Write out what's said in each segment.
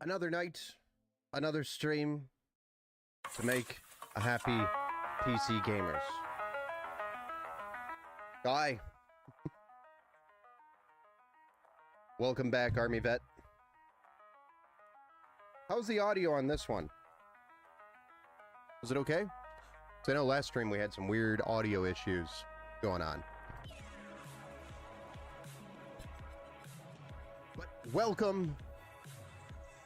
Another night, another stream to make a happy PC gamers. Guy, welcome back, Army Vet. How's the audio on this one? Was it okay? So I know last stream we had some weird audio issues going on. But welcome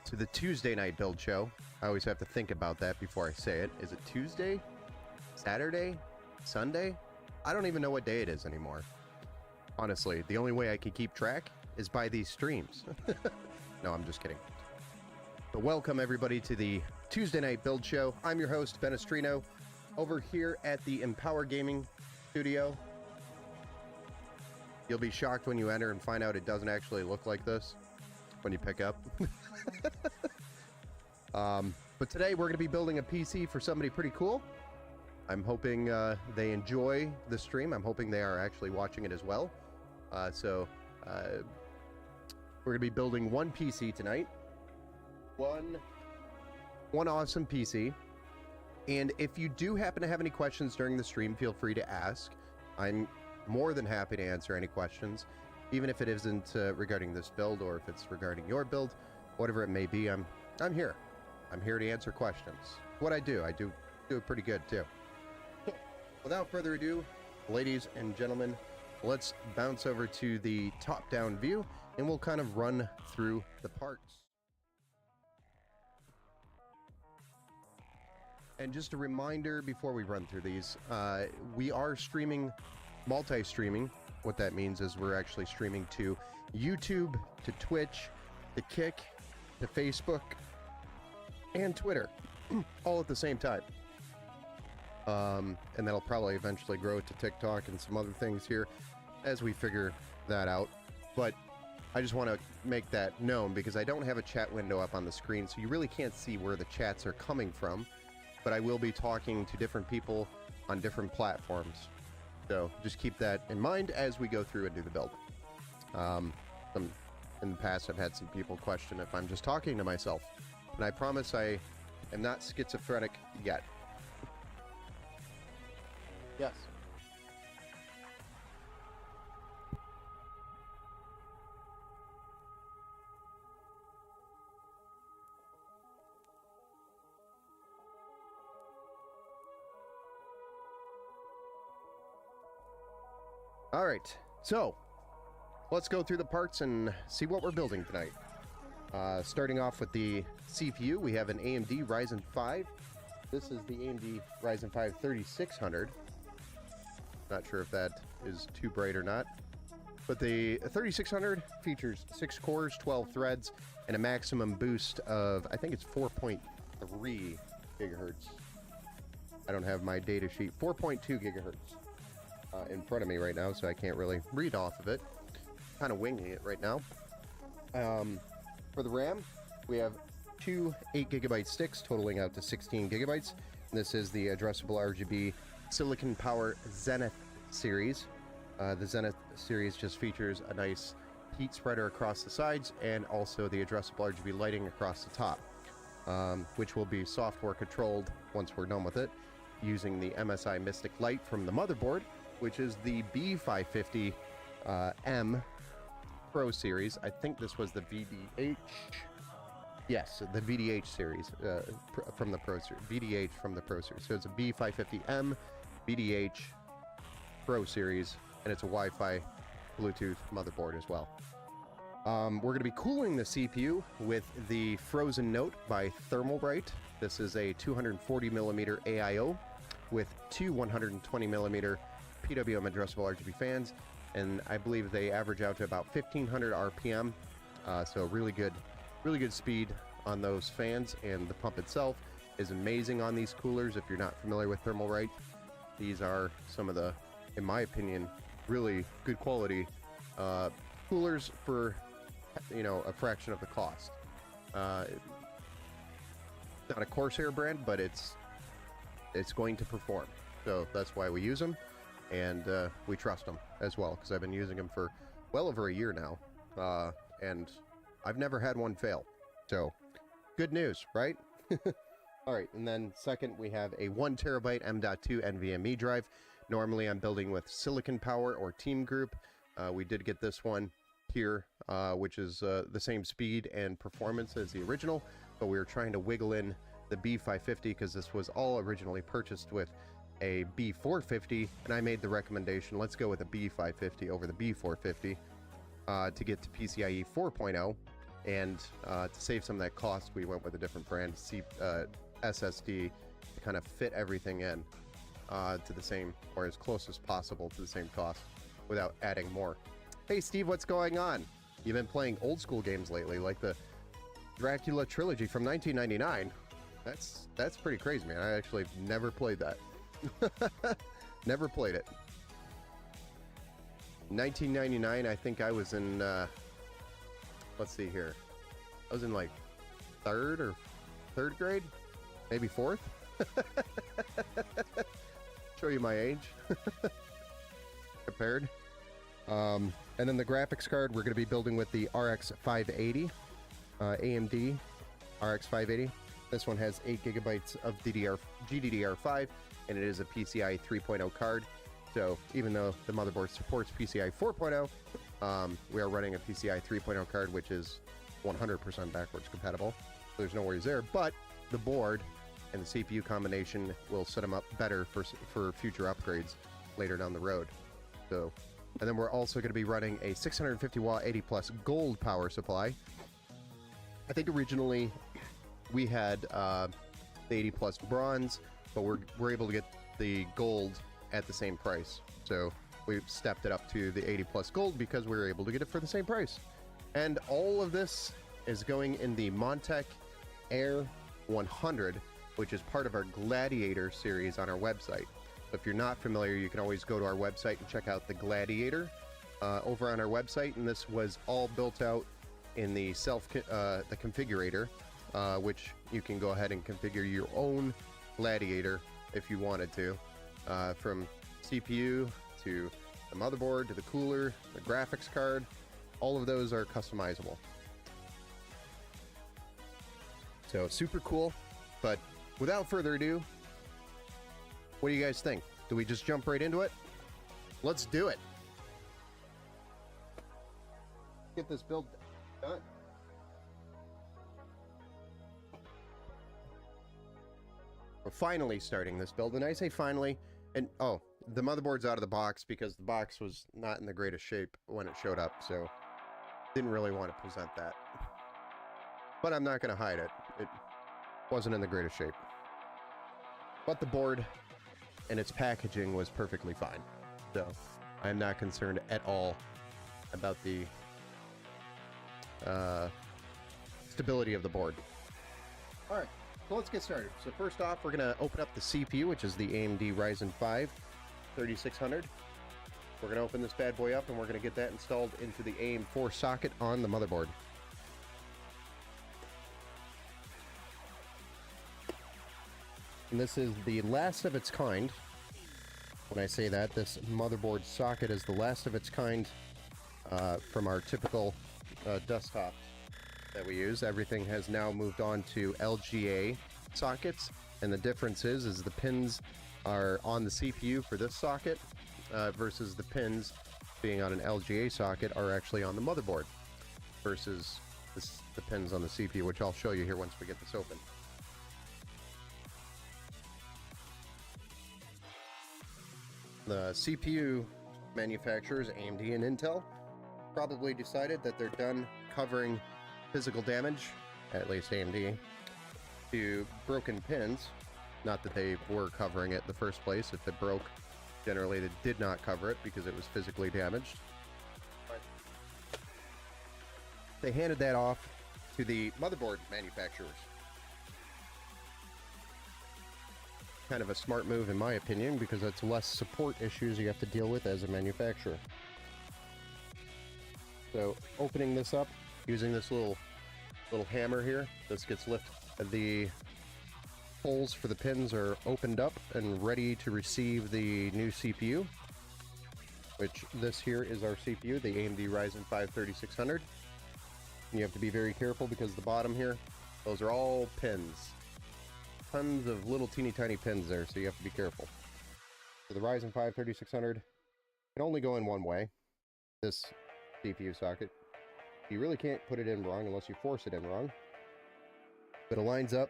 to the Tuesday night build show. I always have to think about that before I say it. Is it Tuesday? Saturday? Sunday? I don't even know what day it is anymore. Honestly, the only way I can keep track is by these streams. No, I'm just kidding. But welcome everybody to the Tuesday night build show. I'm your host, Benestrino, over here at the Empower Gaming Studio. You'll be shocked when you enter and find out it doesn't actually look like this when you pick up. But today we're going to be building a PC for somebody pretty cool. I'm hoping they enjoy the stream. I'm hoping they are actually watching it as well. So we're going to be building one PC tonight. One awesome PC. And if you do happen to have any questions during the stream, feel free to ask. I'm more than happy to answer any questions, even if it isn't regarding this build or if it's regarding your build, whatever it may be. I'm here. I'm here to answer questions. What I do it pretty good too. Without further ado, ladies and gentlemen, let's bounce over to the top-down view and we'll kind of run through the parts. And just a reminder before we run through these, we are streaming, multi-streaming. What that means is we're actually streaming to YouTube, to Twitch, to Kick, to Facebook, and Twitter, all at the same time. And that'll probably eventually grow to TikTok and some other things here as we figure that out. But I just want to make that known because I don't have a chat window up on the screen, so you really can't see where the chats are coming from. But I will be talking to different people on different platforms. So just keep that in mind as we go through and do the build. In the past, I've had some people question if I'm just talking to myself. And I promise I am not schizophrenic yet. Yes. All right, so let's go through the parts and see what we're building tonight. Starting off with the CPU, we have an AMD Ryzen 5. This is the AMD Ryzen 5 3600. Not sure if that is too bright or not. But the 3600 features 6 cores, 12 threads, and a maximum boost of, I think it's 4.3 gigahertz. I don't have my data sheet. 4.2 gigahertz. In front of me right now, so I can't really read off of it. Kind of winging it right now. For the RAM, we have two 8GB sticks totaling out to 16 gigabytes. And this is the addressable RGB Silicon Power Zenith series. The Zenith series just features a nice heat spreader across the sides and also the addressable RGB lighting across the top, which will be software controlled once we're done with it using the MSI Mystic Light from the motherboard, which is the B550 M Pro series. I think this was the VDH. Yes, the VDH series from the Pro series. VDH from the Pro series. So it's a B550M VDH Pro series, and it's a Wi-Fi Bluetooth motherboard as well. We're going to be cooling the CPU with the Frozen Note by Thermalbright. This is a 240mm AIO with two 120mm PWM addressable RGB fans, and I believe they average out to about 1500 RPM. So really good speed on those fans, and the pump itself is amazing on these coolers. If you're not familiar with Thermalbright, these are some of the, in my opinion, really good quality coolers for, you know, a fraction of the cost. Not a Corsair brand, but it's going to perform. So that's why we use them, and we trust them as well, because I've been using them for well over a year now, and I've never had one fail. So Good news, right? All right, and then second, we have a 1 terabyte M.2 NVMe drive. Normally, I'm building with Silicon Power or Team Group. We did get this one here, which is the same speed and performance as the original, but we were trying to wiggle in the B550 because this was all originally purchased with a B450, and I made the recommendation, let's go with a B550 over the B450 to get to PCIe 4.0, and to save some of that cost, we went with a different brand, SSD, to kind of fit everything in to the same, or as close as possible to the same cost without adding more. Hey Steve, what's going on? You've been playing old school games lately, like the Dracula trilogy from 1999. That's pretty crazy, man. I actually never played that. Never played it. 1999, I think I was in, let's see here. I was in like third grade? Maybe fourth? Show you my age. Compared. And then the graphics card, we're going to be building with the RX 580, AMD RX 580. This one has 8 gigabytes of GDDR5, and it is a PCI 3.0 card. So even though the motherboard supports PCI 4.0, we are running a PCI 3.0 card, which is 100% backwards compatible. So there's no worries there. But the board and the CPU combination will set them up better for future upgrades later down the road. So, and then we're also going to be running a 650 watt 80 plus gold power supply. I think originally we had the 80 plus bronze, but we're able to get the gold at the same price. So we've stepped it up to the 80 plus gold because we were able to get it for the same price. And all of this is going in the Montech Air 100, which is part of our Gladiator series on our website. So if you're not familiar, you can always go to our website and check out the Gladiator over on our website. And this was all built out in the the configurator, which you can go ahead and configure your own Gladiator if you wanted to, from CPU to the motherboard to the cooler, the graphics card. All of those are customizable. So super cool. But without further ado, what do you guys think? Do we just jump right into it? Let's do it. Get this build done. We're finally starting this build, and I say finally, and oh, the motherboard's out of the box because the box was not in the greatest shape when it showed up, so didn't really want to present that. But I'm not going to hide it. It wasn't in the greatest shape. But the board and its packaging was perfectly fine. So I'm not concerned at all about the stability of the board. All right, so let's get started. So first off, we're going to open up the CPU, which is the AMD Ryzen 5 3600. We're going to open this bad boy up, and we're going to get that installed into the AM4 socket on the motherboard. And this is the last of its kind. When I say that, this motherboard socket is the last of its kind from our typical desktop that we use. Everything has now moved on to LGA sockets, and the difference is the pins are on the CPU for this socket versus the pins being on an LGA socket are actually on the motherboard versus the pins on the CPU, which I'll show you here once we get this open. The CPU manufacturers, AMD and Intel, probably decided that they're done covering physical damage, at least AMD, to broken pins. Not that they were covering it in the first place. If it broke, generally they did not cover it because it was physically damaged. But they handed that off to the motherboard manufacturers. Kind of a smart move in my opinion, because it's less support issues you have to deal with as a manufacturer. So opening this up using this little hammer here, this gets lifted. The holes for the pins are opened up and ready to receive the new CPU, which this here is our CPU, the AMD Ryzen 5 3600. And you have to be very careful because the bottom here, Those are all pins. Tons of little teeny tiny pins there, so you have to be careful. So the Ryzen 5 3600 can only go in one way. This CPU socket. You really can't put it in wrong unless you force it in wrong. But it lines up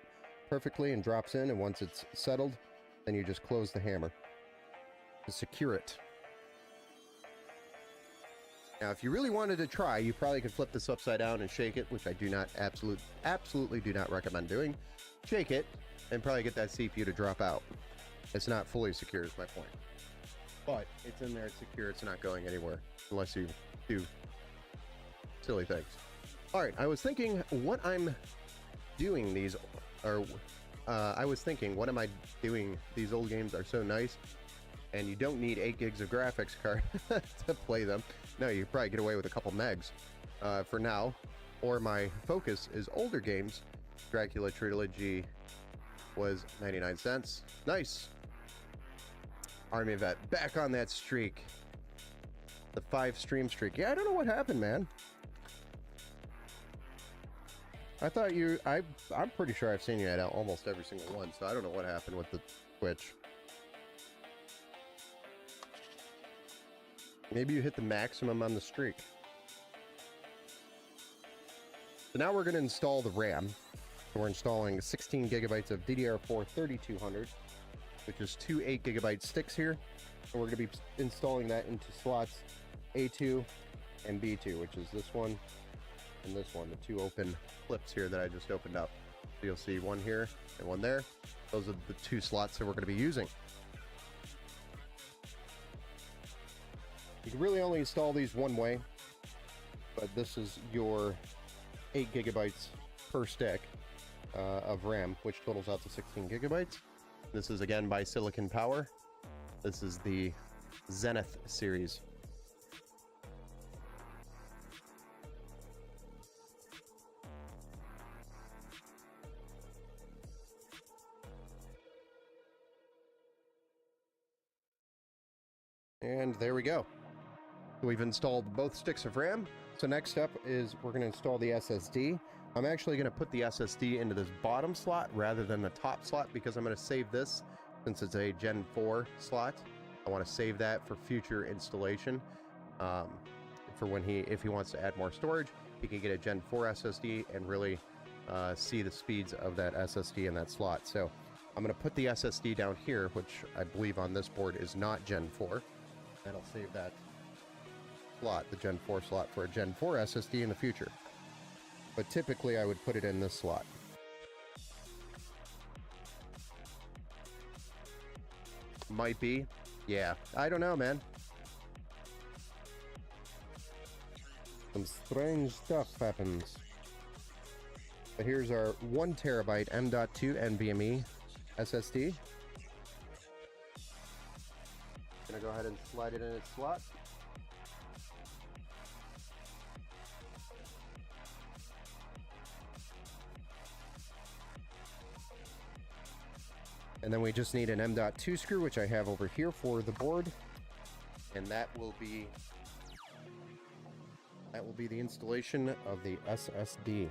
perfectly and drops in, and once it's settled, then you just close the hammer to secure it. Now, if you really wanted to try, you probably could flip this upside down and shake it, which I do not absolutely do not recommend doing. Shake it, and probably get that CPU to drop out. It's not fully secure, is my point. But it's in there, it's secure, it's not going anywhere, unless you do silly things. Alright, I was thinking what I'm doing these, or I was thinking, what am I doing? These old games are so nice, and you don't need 8 gigs of graphics card to play them. No, you probably get away with a couple megs for now. Or my focus is older games. Dracula Trilogy was 99 cents. Nice. Army Vet, back on that streak. The 5 stream streak. Yeah, I don't know what happened, man. I thought I'm pretty sure I've seen you at almost every single one, so I don't know what happened with the Twitch. Maybe you hit the maximum on the streak. So now we're going to install the RAM. So we're installing 16 gigabytes of DDR4 3200, which is 2 8 gigabyte sticks here. And we're going to be installing that into slots A2 and B2, which is this one and this one, the 2 open flips here that I just opened up. So you'll see one here and one there. Those are the 2 slots that we're going to be using. You can really only install these one way, but this is your 8 gigabytes per stick of RAM, which totals out to 16 gigabytes. This is again by Silicon Power. This is the Zenith series. And there we go. We've installed both sticks of RAM. So next up is we're going to install the SSD. I'm actually going to put the SSD into this bottom slot rather than the top slot because I'm going to save this since it's a Gen 4 slot. I want to save that for future installation. For when if he wants to add more storage, he can get a Gen 4 SSD and really see the speeds of that SSD in that slot. So I'm going to put the SSD down here, which I believe on this board is not Gen 4. That'll save that slot, the Gen 4 slot, for a Gen 4 SSD in the future. But typically I would put it in this slot. Might be. Yeah, I don't know, man. Some strange stuff happens. But here's our 1 terabyte M.2 NVMe SSD. Gonna go ahead and slide it in its slot. And then we just need an M.2 screw, which I have over here for the board. And that will be the installation of the SSD.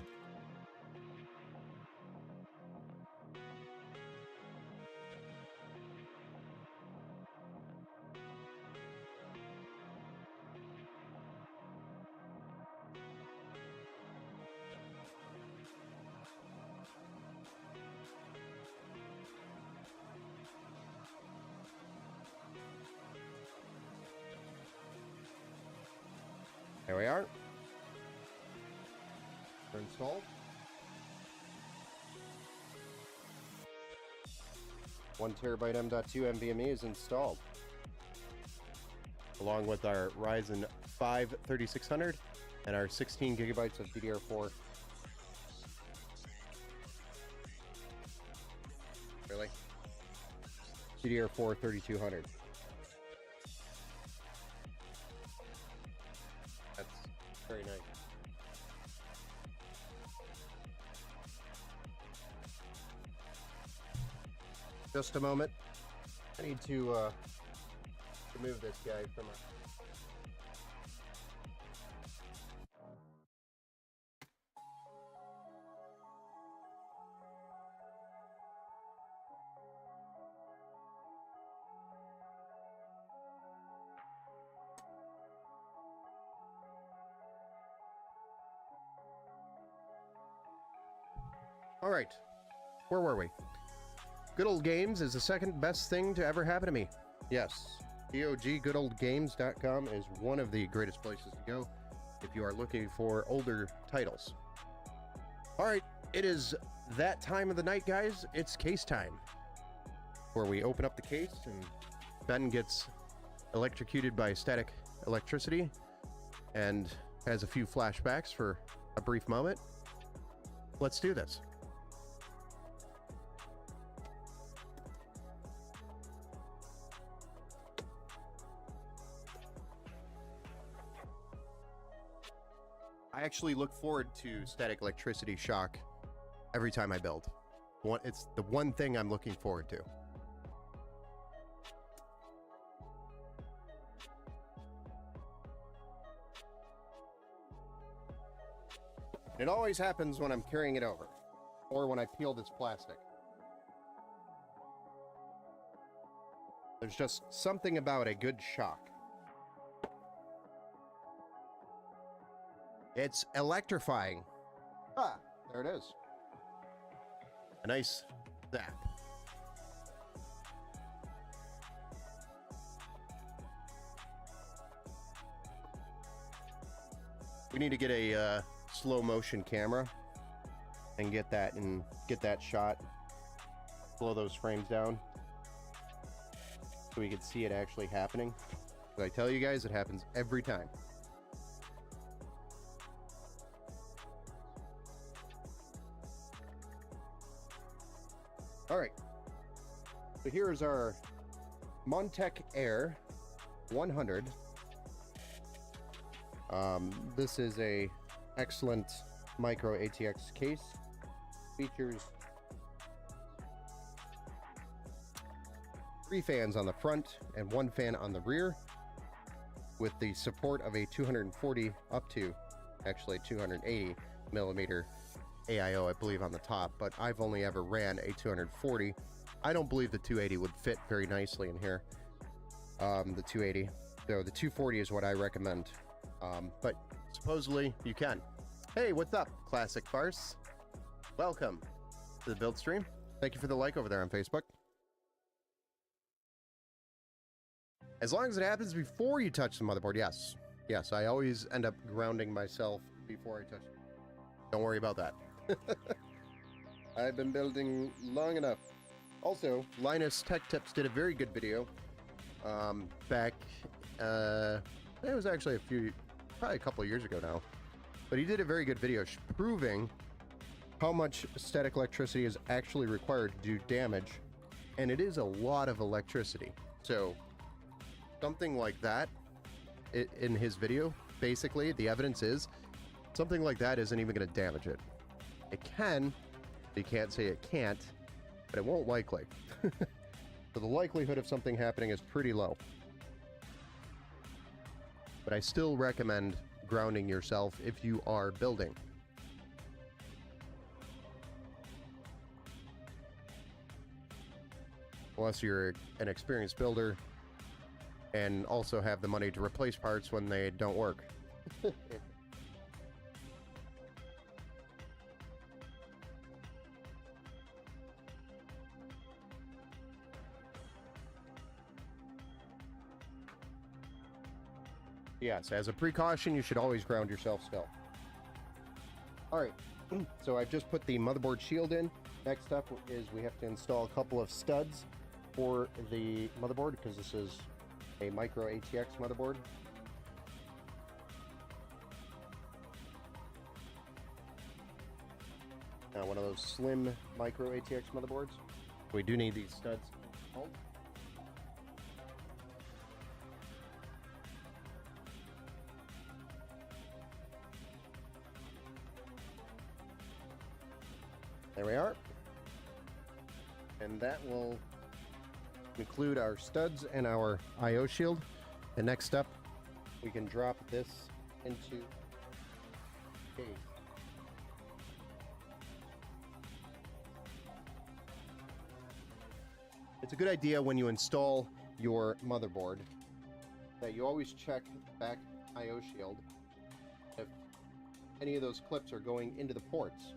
There we are. They're installed. One terabyte M.2 NVMe is installed, along with our Ryzen 5 3600 and our 16 gigabytes of DDR4. Really? DDR4 3200. That's very nice. Just a moment. I need to remove this guy from our... All right, where were we? Good Old Games is the second best thing to ever happen to me. Yes, GOGGoodoldgames.com is one of the greatest places to go if you are looking for older titles. All right, it is that time of the night, guys. It's case time, where we open up the case and Ben gets electrocuted by static electricity and has a few flashbacks for a brief moment. Let's do this. I actually look forward to static electricity shock every time I build. It's the one thing I'm looking forward to. It always happens when I'm carrying it over, or when I peel this plastic. There's just something about a good shock. It's electrifying. Ah, there it is. A nice zap. We need to get a slow motion camera and get that shot. Slow those frames down so we can see it actually happening. But I tell you guys, it happens every time. All right, so here's our Montech Air 100. This is a excellent micro ATX case. Features 3 fans on the front and 1 fan on the rear, with the support of a 240 up to actually 280 millimeter AIO, I believe, on the top, but I've only ever ran a 240. I don't believe the 280 would fit very nicely in here. The 280, so the 240 is what I recommend. But supposedly you can. Hey, what's up, Classic Farce? Welcome to the build stream. Thank you for the like over there on Facebook. As long as it happens before you touch the motherboard, yes. Yes, I always end up grounding myself before I touch it. Don't worry about that. I've been building long enough. Also, Linus Tech Tips did a very good video back, it was actually probably a couple of years ago now, but he did a very good video proving how much static electricity is actually required to do damage, and it is a lot of electricity. So something like that in his video, basically the evidence is something like that isn't even going to damage it. It can, you can't say it can't, but it won't likely. So the likelihood of something happening is pretty low. But I still recommend grounding yourself if you are building. Unless you're an experienced builder and also have the money to replace parts when they don't work. Yes, as a precaution, you should always ground yourself still. All right, so I've just put the motherboard shield in. Next up is we have to install a couple of studs for the motherboard, because this is a micro ATX motherboard. One of those slim micro ATX motherboards. We do need these studs. There we are. And that will include our studs and our IO shield. And next up, we can drop this into a case. It's a good idea when you install your motherboard that you always check the back IO shield if any of those clips are going into the ports.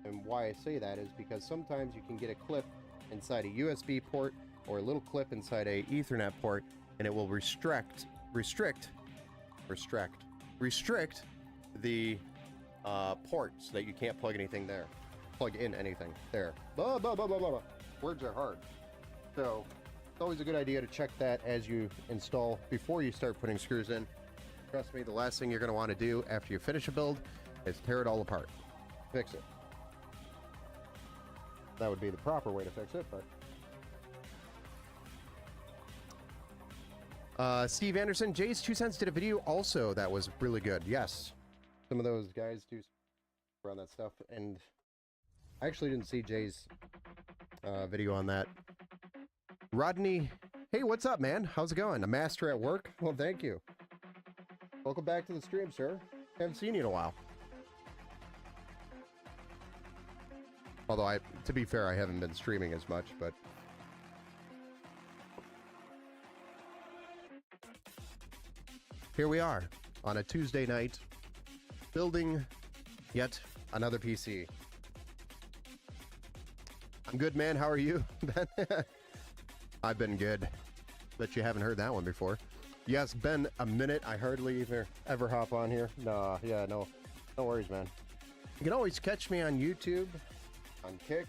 And why I say that is because sometimes you can get a clip inside a USB port or a little clip inside a Ethernet port, and it will restrict the port so that you can't plug in anything there. Blah, blah, blah, blah, blah. Words are hard. So it's always a good idea to check that as you install before you start putting screws in. Trust me, the last thing you're going to want to do after you finish a build is tear it all apart. Fix it. That would be the proper way to fix it, but Steve Anderson, Jay's 2 cents did a video also that was really good. Yes, some of those guys do around that stuff, and I actually didn't see Jay's video on that. Rodney, hey, what's up, man? How's it going? A master at work? Well, thank you. Welcome back to the stream, sir. Haven't seen you in a while. Although, to be fair, I haven't been streaming as much, but... Here we are, on a Tuesday night, building yet another PC. I'm good, man. How are you, Ben? I've been good. Bet you haven't heard that one before. Yes, Ben, a minute. I hardly ever hop on here. No worries, man. You can always catch me on YouTube, on Kick,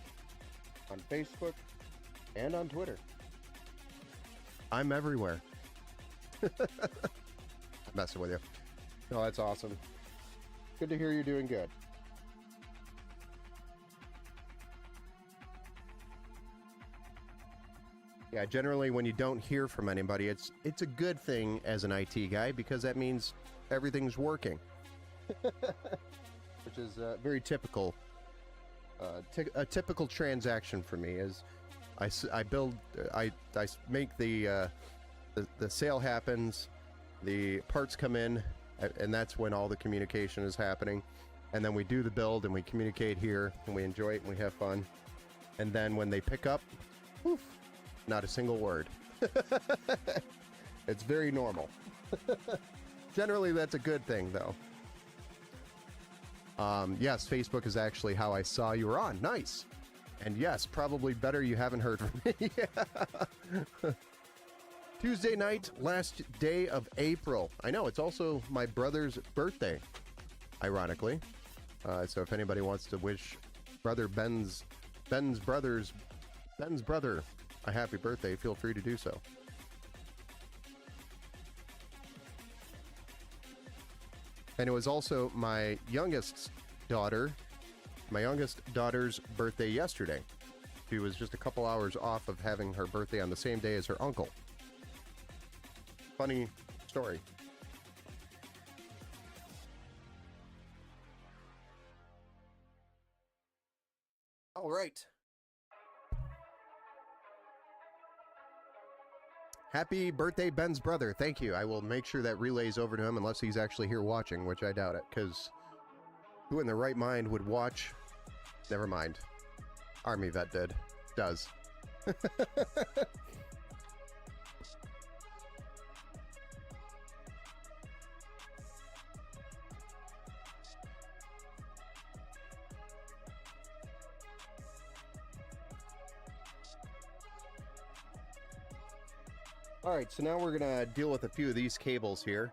on Facebook, and on Twitter. I'm everywhere. I'm messing with you. Oh, that's awesome. Good to hear you're doing good. Yeah, generally when you don't hear from anybody, it's a good thing as an IT guy because that means everything's working. Which is very typical. A typical transaction for me is I make the sale happens, the parts come in, and that's when all the communication is happening. And then we do the build and we communicate here and we enjoy it and we have fun. And then when they pick up, woof, not a single word. It's very normal. Generally, that's a good thing, though. Yes, Facebook is actually how I saw you were on. Nice. And yes, probably better you haven't heard from me. Yeah. Tuesday night, last day of April. I know, it's also my brother's birthday, ironically. So if anybody wants to wish brother Ben's brother a happy birthday, feel free to do so. And it was also my youngest daughter's birthday yesterday. She was just a couple hours off of having her birthday on the same day as her uncle. Funny story. All right. Happy birthday, Ben's brother. Thank you. I will make sure that relays over to him unless he's actually here watching, which I doubt it, because who in their right mind would watch? Never mind. Army vet does. Alright, so now we're going to deal with a few of these cables here.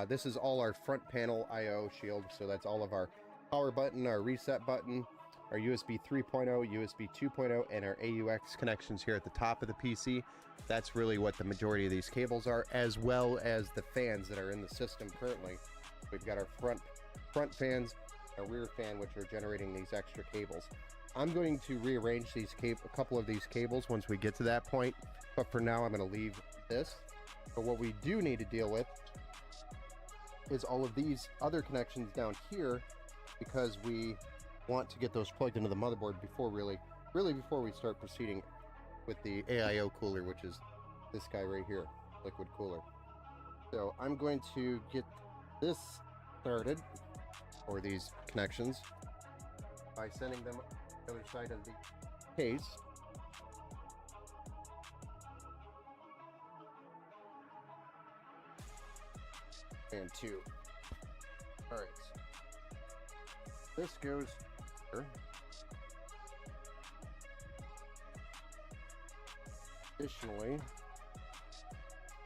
This is all our front panel I/O shield, so that's all of our power button, our reset button, our USB 3.0, USB 2.0, and our AUX connections here at the top of the PC. That's really what the majority of these cables are, as well as the fans that are in the system currently. We've got our front fans, our rear fan, which are generating these extra cables. I'm going to rearrange these a couple of these cables once we get to that point, but for now I'm going to leave this. But what we do need to deal with is all of these other connections down here, because we want to get those plugged into the motherboard before really before we start proceeding with the AIO cooler, which is this guy right here, liquid cooler. So I'm going to get this started, or these connections, by sending them the other side of the case. And two. All right. This goes here. Additionally,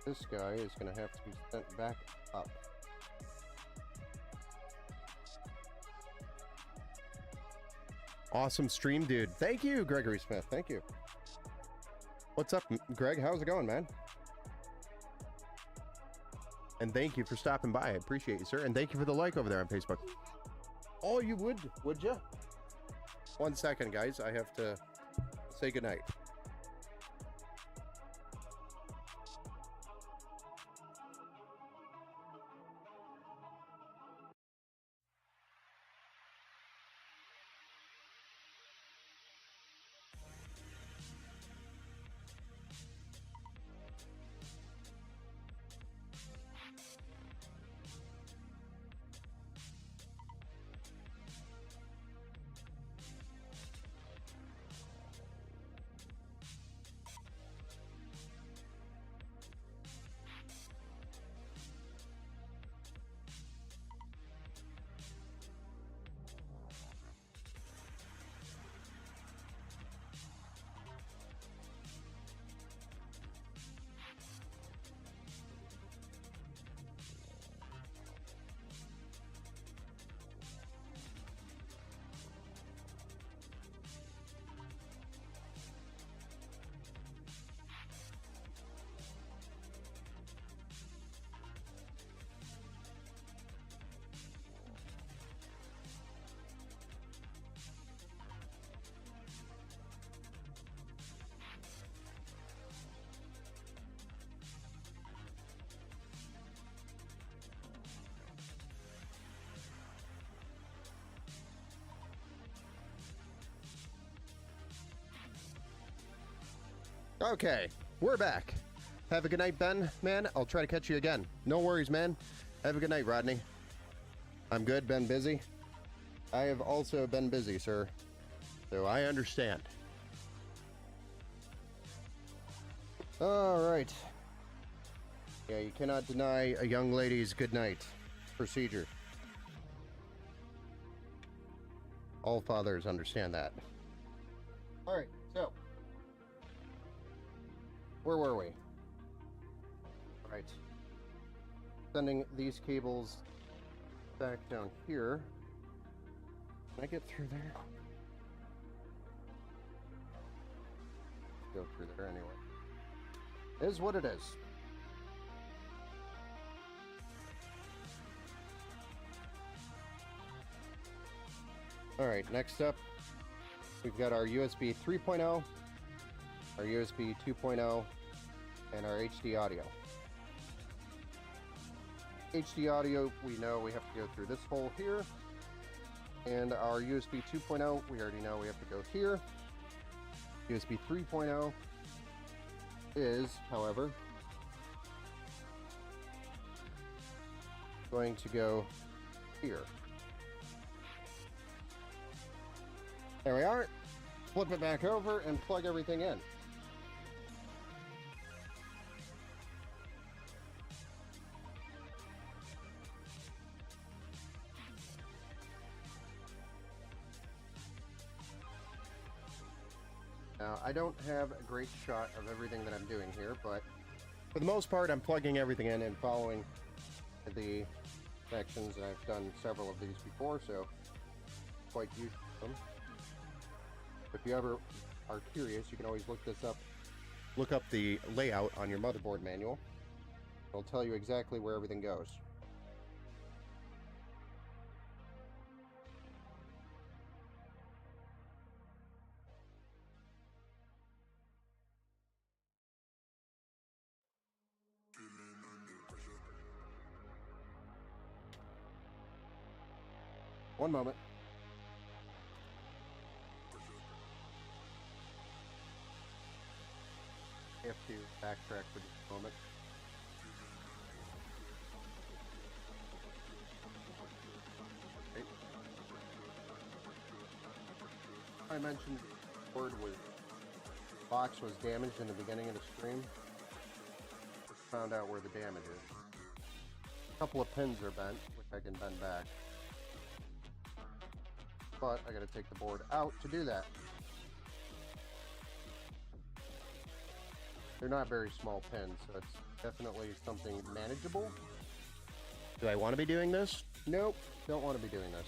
this guy is going to have to be sent back up. Awesome stream, dude. Thank you, Gregory Smith. Thank you. What's up, Greg? How's it going, man? And thank you for stopping by. I appreciate you, sir. And thank you for the like over there on Facebook. Oh, you would you? 1 second, guys. I have to say goodnight. Okay, we're back. Have a good night, Ben, man. I'll try to catch you again. No worries, man. Have a good night, Rodney. I'm good, been busy. I have also been busy, sir. So I understand. All right. Yeah, you cannot deny a young lady's good night procedure. All fathers understand that. All right, so where were we? All right. Sending these cables back down here. Can I get through there? Go through there anyway. It is what it is. All right, next up, we've got our USB 3.0, our USB 2.0, and our HD audio. HD audio, we know we have to go through this hole here. And our USB 2.0, we already know we have to go here. USB 3.0 is, however, going to go here. There we are. Flip it back over and plug everything in. Now, I don't have a great shot of everything that I'm doing here, but for the most part, I'm plugging everything in and following the sections, and I've done several of these before, so quite used to them. If you ever are curious, you can always look this up. Look up the layout on your motherboard manual. It'll tell you exactly where everything goes. One moment. I have to backtrack for just a moment. Okay. I mentioned the box was damaged in the beginning of the stream. Found out where the damage is. A couple of pins are bent, which I can bend back. But I gotta take the board out to do that. They're not very small pins, so it's definitely something manageable. Do I want to be doing this? Nope, don't want to be doing this.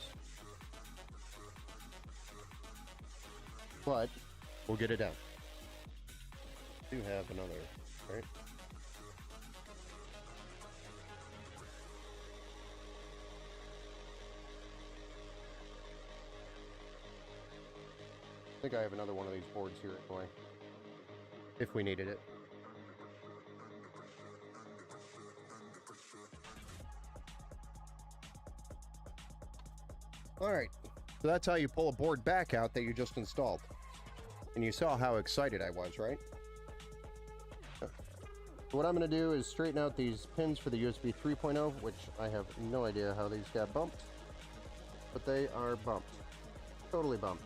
But we'll get it done. Do have another, right? I think I have another one of these boards here anyway, if we needed it. Alright, so that's how you pull a board back out that you just installed. And you saw how excited I was, right? So what I'm going to do is straighten out these pins for the USB 3.0, which I have no idea how these got bumped. But they are bumped. Totally bumped.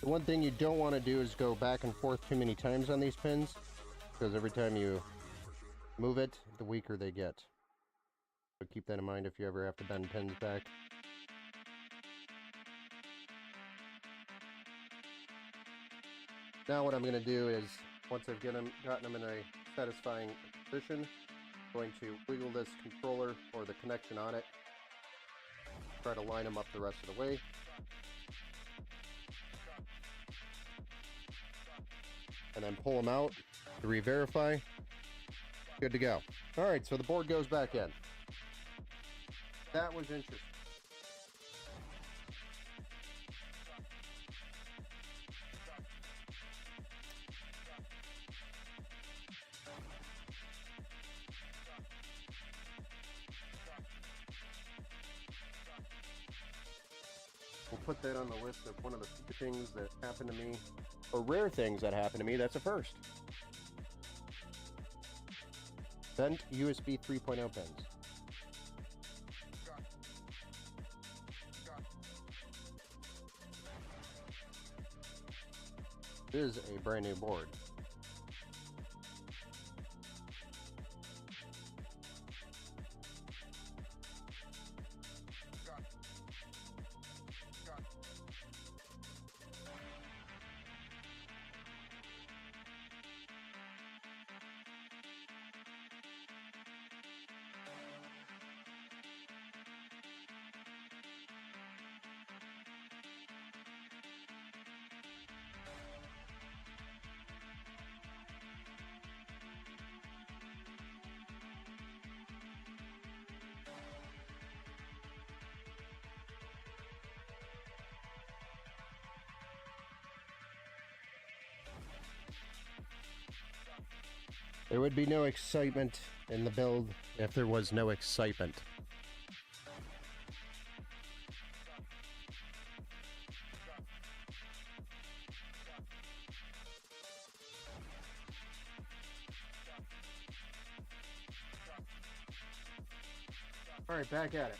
The one thing you don't want to do is go back and forth too many times on these pins, because every time you move it, the weaker they get. So keep that in mind if you ever have to bend pins back. Now what I'm going to do is, once I've gotten them in a satisfying position, I'm going to wiggle this controller or the connection on it, try to line them up the rest of the way. And then pull them out to re-verify. Good to go. Alright, so the board goes back in. That was interesting. We'll put that on the list of one of the things that happened to me, or rare things that happened to me. That's a first. Bent USB 3.0 pins. This is a brand new board. There would be no excitement in the build if there was no excitement. All right, back at it.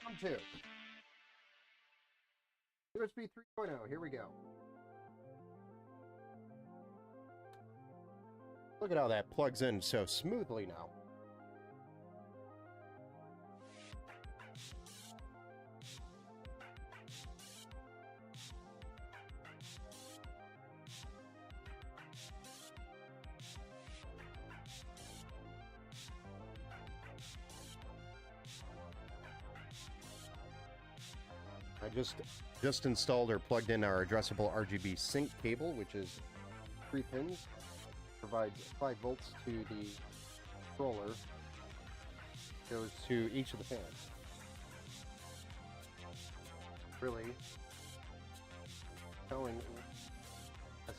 Round 2. USB 3.0, here we go. Look at how that plugs in so smoothly now. I just installed or plugged in our addressable RGB sync cable, which is 3 pins. Provides 5 volts to the controller. Goes to each of the fans. Really telling us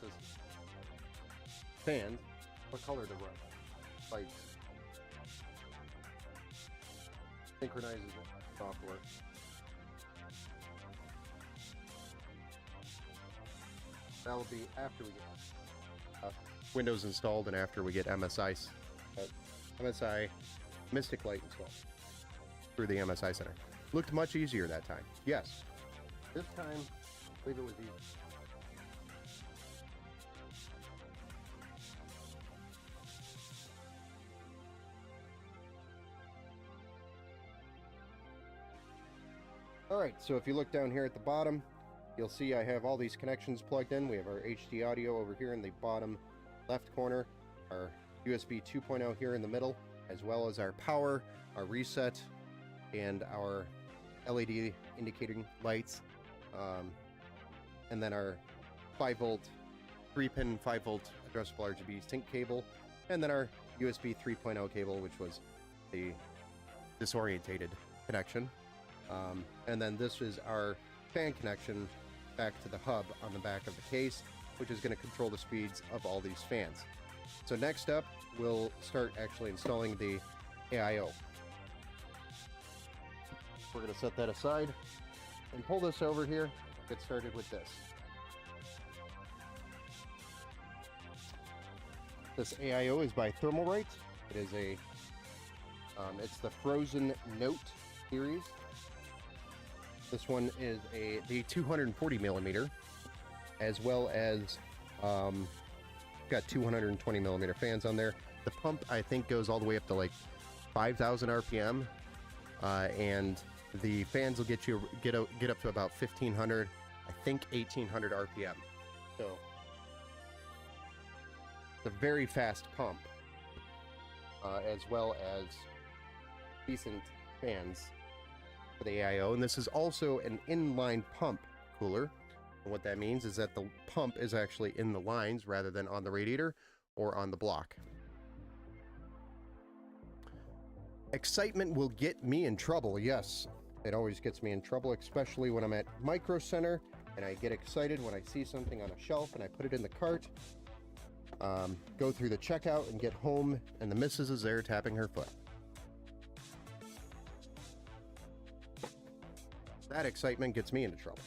fans what color to run. Lights. Synchronizes it software. That'll be after we get Windows installed and after we get MSI Mystic Light installed through the MSI Center. Looked much easier that time. Yes. This time, I believe it was easy. Alright, so if you look down here at the bottom, you'll see I have all these connections plugged in. We have our HD audio over here in the bottom left corner, our USB 2.0 here in the middle, as well as our power, our reset, and our LED indicating lights, and then our 5-volt, 3-pin 5-volt addressable RGB sync cable, and then our USB 3.0 cable, which was the disorientated connection. And then this is our fan connection back to the hub on the back of the case, which is going to control the speeds of all these fans. So next up, we'll start actually installing the AIO. We're going to set that aside and pull this over here. Get started with this. This AIO is by Thermalright. It is a, it's the Frozen Note series. This one is the 240 millimeter, as well as got 220 millimeter fans on there. The pump, I think, goes all the way up to like 5,000 RPM, and the fans will get up to about 1,500, I think 1,800 RPM. So it's a very fast pump, as well as decent fans for the AIO. And this is also an inline pump cooler. And what that means is that the pump is actually in the lines rather than on the radiator or on the block. Excitement will get me in trouble. Yes, it always gets me in trouble, especially when I'm at Micro Center and I get excited when I see something on a shelf and I put it in the cart, go through the checkout and get home and the missus is there tapping her foot. That excitement gets me into trouble.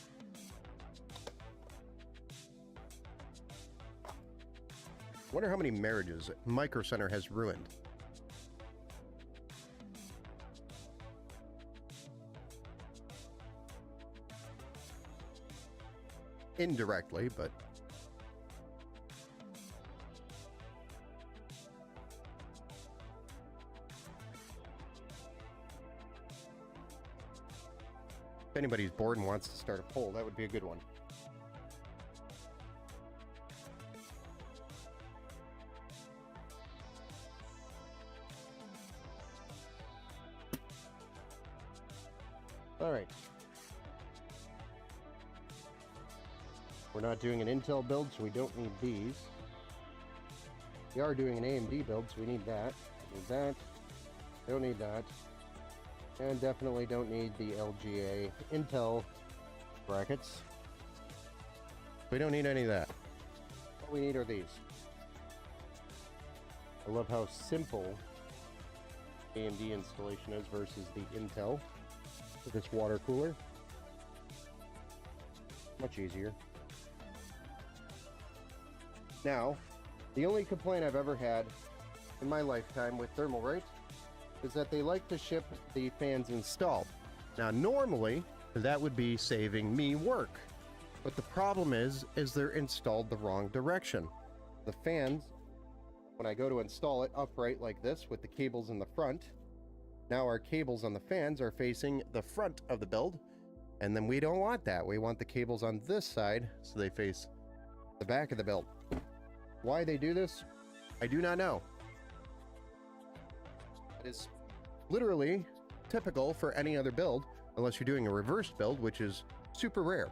Wonder how many marriages Micro Center has ruined. Indirectly, but if anybody's bored and wants to start a poll, that would be a good one. All right. We're not doing an Intel build, so we don't need these. We are doing an AMD build, so we need that. Need that. Don't need that. And definitely don't need the LGA Intel brackets. We don't need any of that. All we need are these. I love how simple AMD installation is versus the Intel with this water cooler. Much easier. Now, the only complaint I've ever had in my lifetime with Thermalright is that they like to ship the fans installed. Now, normally, that would be saving me work. But the problem is they're installed the wrong direction. The fans, when I go to install it upright like this with the cables in the front, now our cables on the fans are facing the front of the build, and then we don't want that. We want the cables on this side so they face the back of the build. Why they do this, I do not know. It is literally typical for any other build, unless you're doing a reverse build, which is super rare.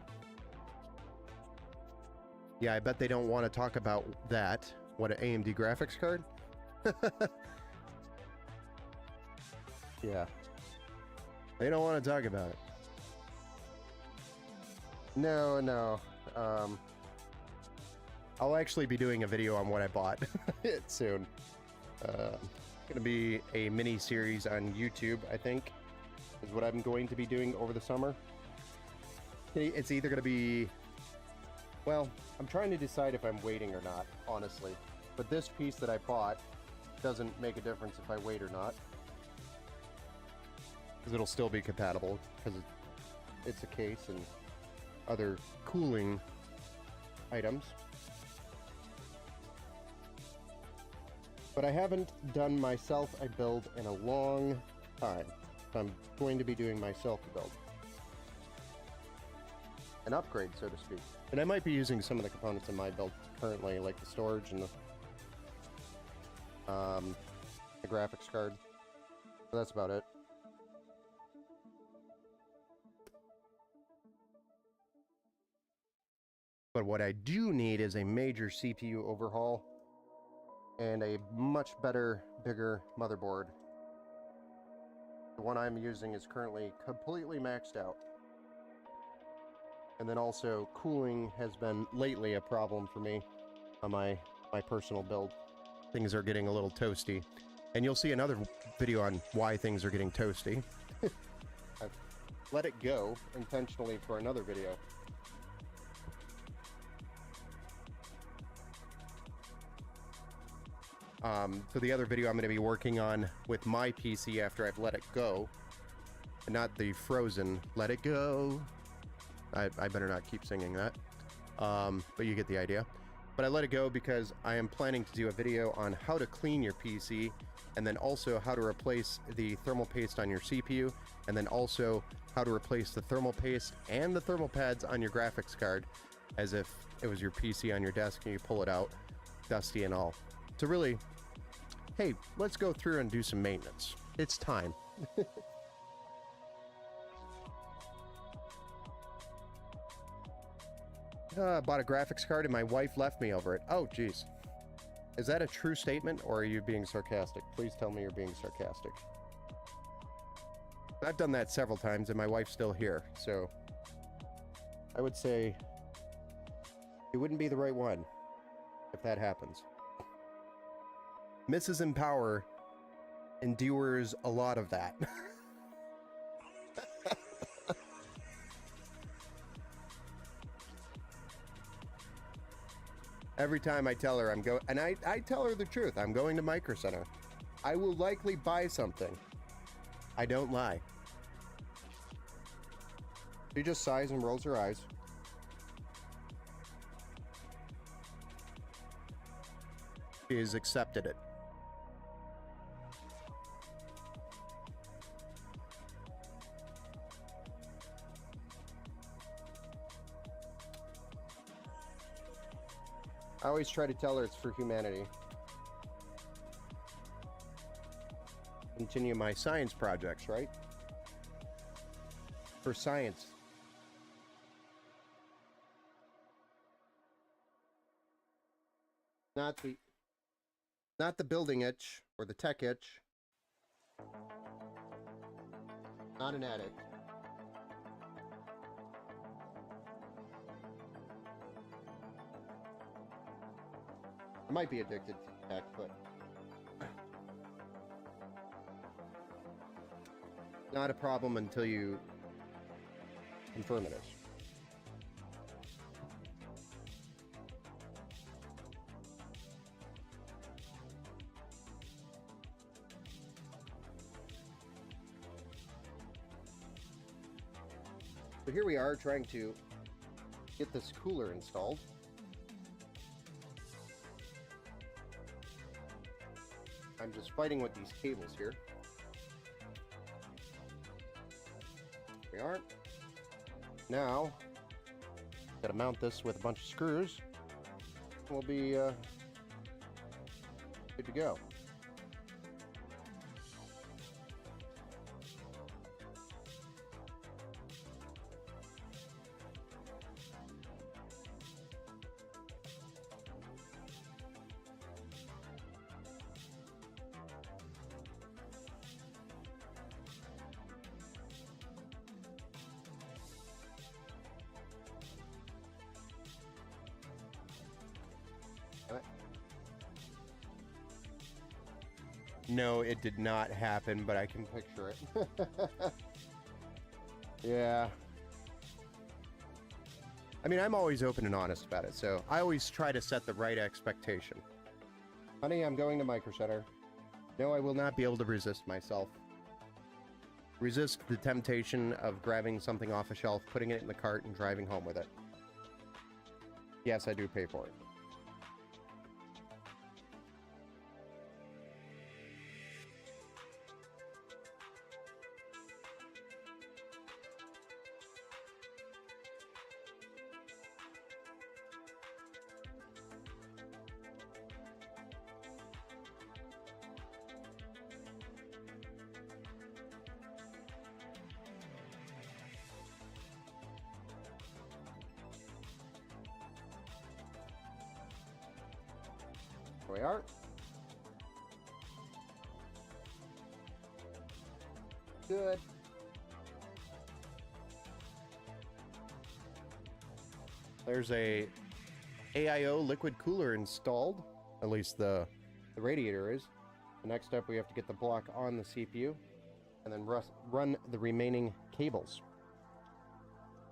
Yeah, I bet they don't want to talk about that. What, an AMD graphics card? Yeah. They don't want to talk about it. No. I'll actually be doing a video on what I bought soon. Gonna be a mini series on YouTube, I think, is what I'm going to be doing over the summer. It's either gonna be, well, I'm trying to decide if I'm waiting or not, honestly. But this piece that I bought doesn't make a difference if I wait or not, because it'll still be compatible, because it's a case and other cooling items. But I haven't done my self-build in a long time. I'm going to be doing my self-build. An upgrade, so to speak. And I might be using some of the components in my build currently, like the storage and the graphics card. But that's about it. But what I do need is a major CPU overhaul and a much better, bigger motherboard. The one I'm using is currently completely maxed out. And then also, cooling has been lately a problem for me on my personal build. Things are getting a little toasty. And you'll see another video on why things are getting toasty. I've let it go intentionally for another video. So the other video I'm going to be working on with my PC after I've let it go, and not the Frozen let it go. I better not keep singing that, but you get the idea. But I let it go because I am planning to do a video on how to clean your PC, and then also how to replace the thermal paste on your CPU, and then also how to replace the thermal paste and the thermal pads on your graphics card, as if it was your PC on your desk and you pull it out, dusty and all. So really, hey, let's go through and do some maintenance. It's time. I bought a graphics card and my wife left me over it. Oh, geez. Is that a true statement, or are you being sarcastic? Please tell me you're being sarcastic. I've done that several times and my wife's still here, so I would say it wouldn't be the right one if that happens. Mrs. Empower endures a lot of that. Every time I tell her I'm going, and I tell her the truth, I'm going to Micro Center. I will likely buy something. I don't lie. She just sighs and rolls her eyes. She has accepted it. I always try to tell her it's for humanity. Continue my science projects, right? For science. Not the building itch or the tech itch. Not an addict. I might be addicted to tech, but not a problem until you confirm it is. So here we are trying to get this cooler installed. I'm just fighting with these cables here. Here we are. Now, gotta mount this with a bunch of screws. We'll be good to go. No, it did not happen, but I can picture it. Yeah. I mean, I'm always open and honest about it, so I always try to set the right expectation. Honey, I'm going to Micro Center. No, I will not be able to resist myself. Resist the temptation of grabbing something off a shelf, putting it in the cart, and driving home with it. Yes, I do pay for it. Here we are. Good. There's a AIO liquid cooler installed. At least the radiator is. The next step, we have to get the block on the CPU and then run the remaining cables.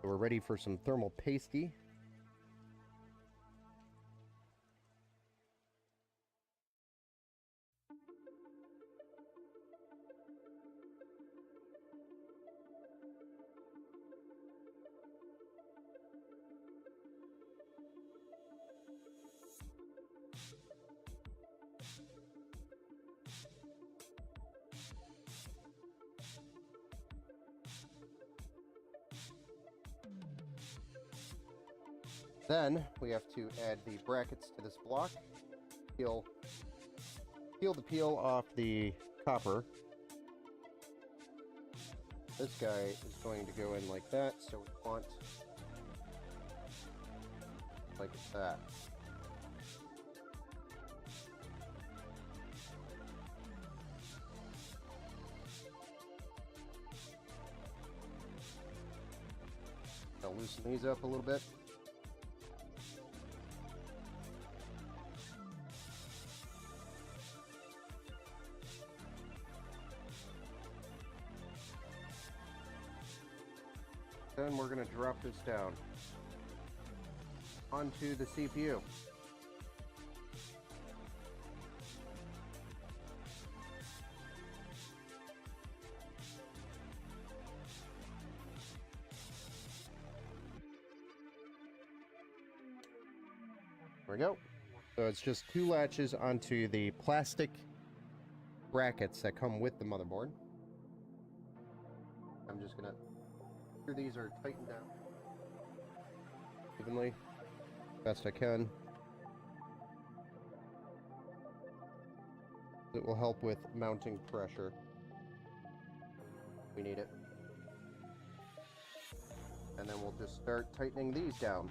So we're ready for some thermal pasty. Then we have to add the brackets to this block. Peel the peel off the copper. This guy is going to go in like that, so we want like that. I'll loosen these up a little bit. Then we're going to drop this down onto the CPU. There we go. So it's just two latches onto the plastic brackets that come with the motherboard. I'm just going to... These are tightened down evenly, best I can. It will help with mounting pressure. We need it. And then we'll just start tightening these down.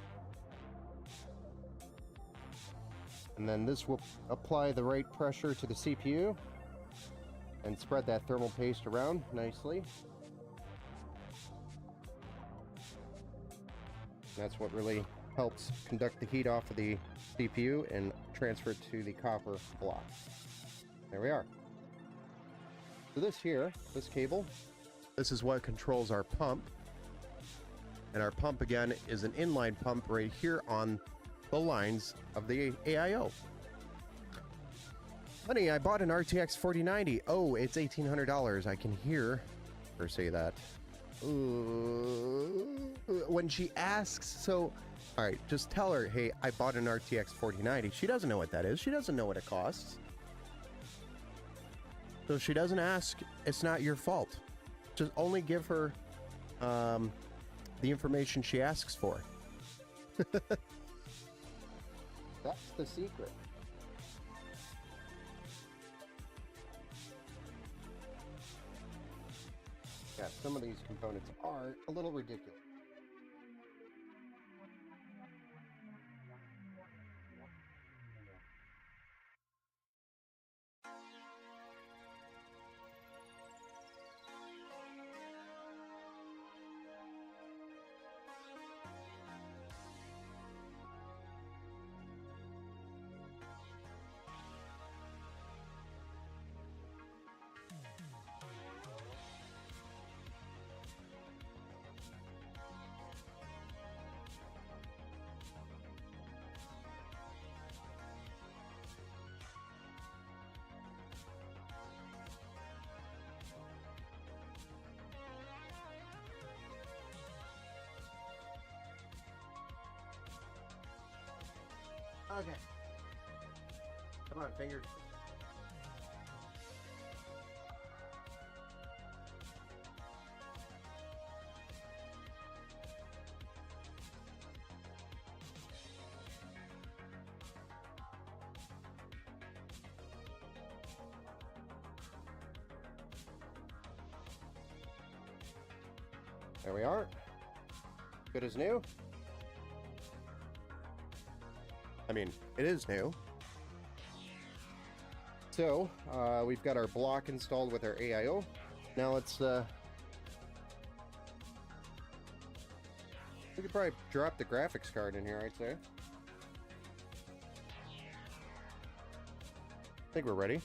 And then this will apply the right pressure to the CPU and spread that thermal paste around nicely. That's what really helps conduct the heat off of the CPU and transfer it to the copper block. There we are. So this here, this cable, this is what controls our pump. And our pump, again, is an inline pump right here on the lines of the AIO. Honey, I bought an RTX 4090. Oh, it's $1,800. I can hear her say that. When she asks, so, all right, just tell her, hey, I bought an RTX 4090. She doesn't know what that is. She doesn't know what it costs. So if she doesn't ask, it's not your fault. Just only give her the information she asks for. That's the secret. Yeah, some of these components are a little ridiculous. Okay. Come on, fingers. There we are. Good as new. I mean, it is new. So, we've got our block installed with our AIO. Now let's, we could probably drop the graphics card in here, I'd say. I think we're ready.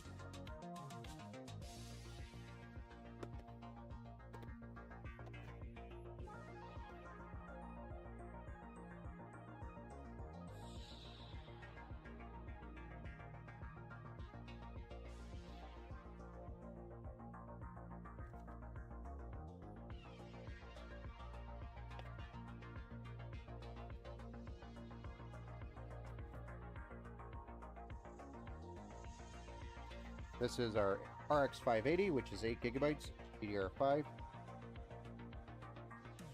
This is our RX 580, which is 8 gigabytes, DDR5.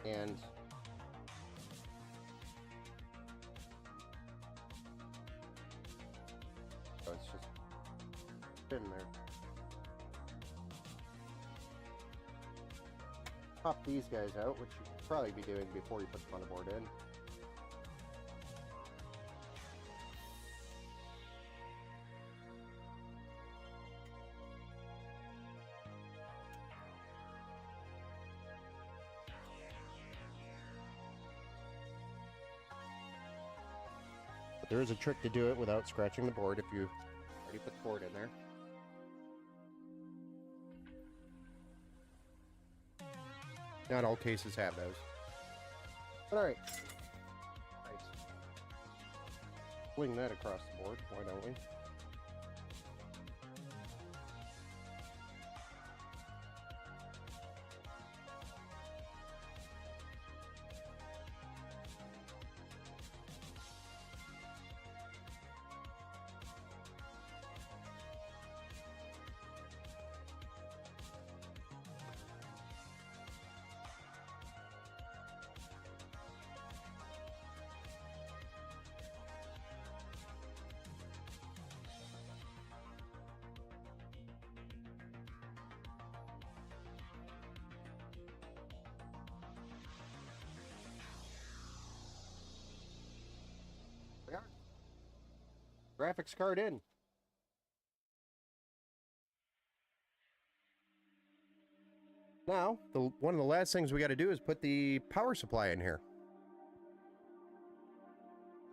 And oh, it's just in there. Pop these guys out, which you should probably be doing before you put the motherboard in. There is a trick to do it without scratching the board if you already put the board in there. Not all cases have those. But alright. Nice. Swing that across the board, why don't we? We are. Graphics card in. Now, one of the last things we got to do is put the power supply in here.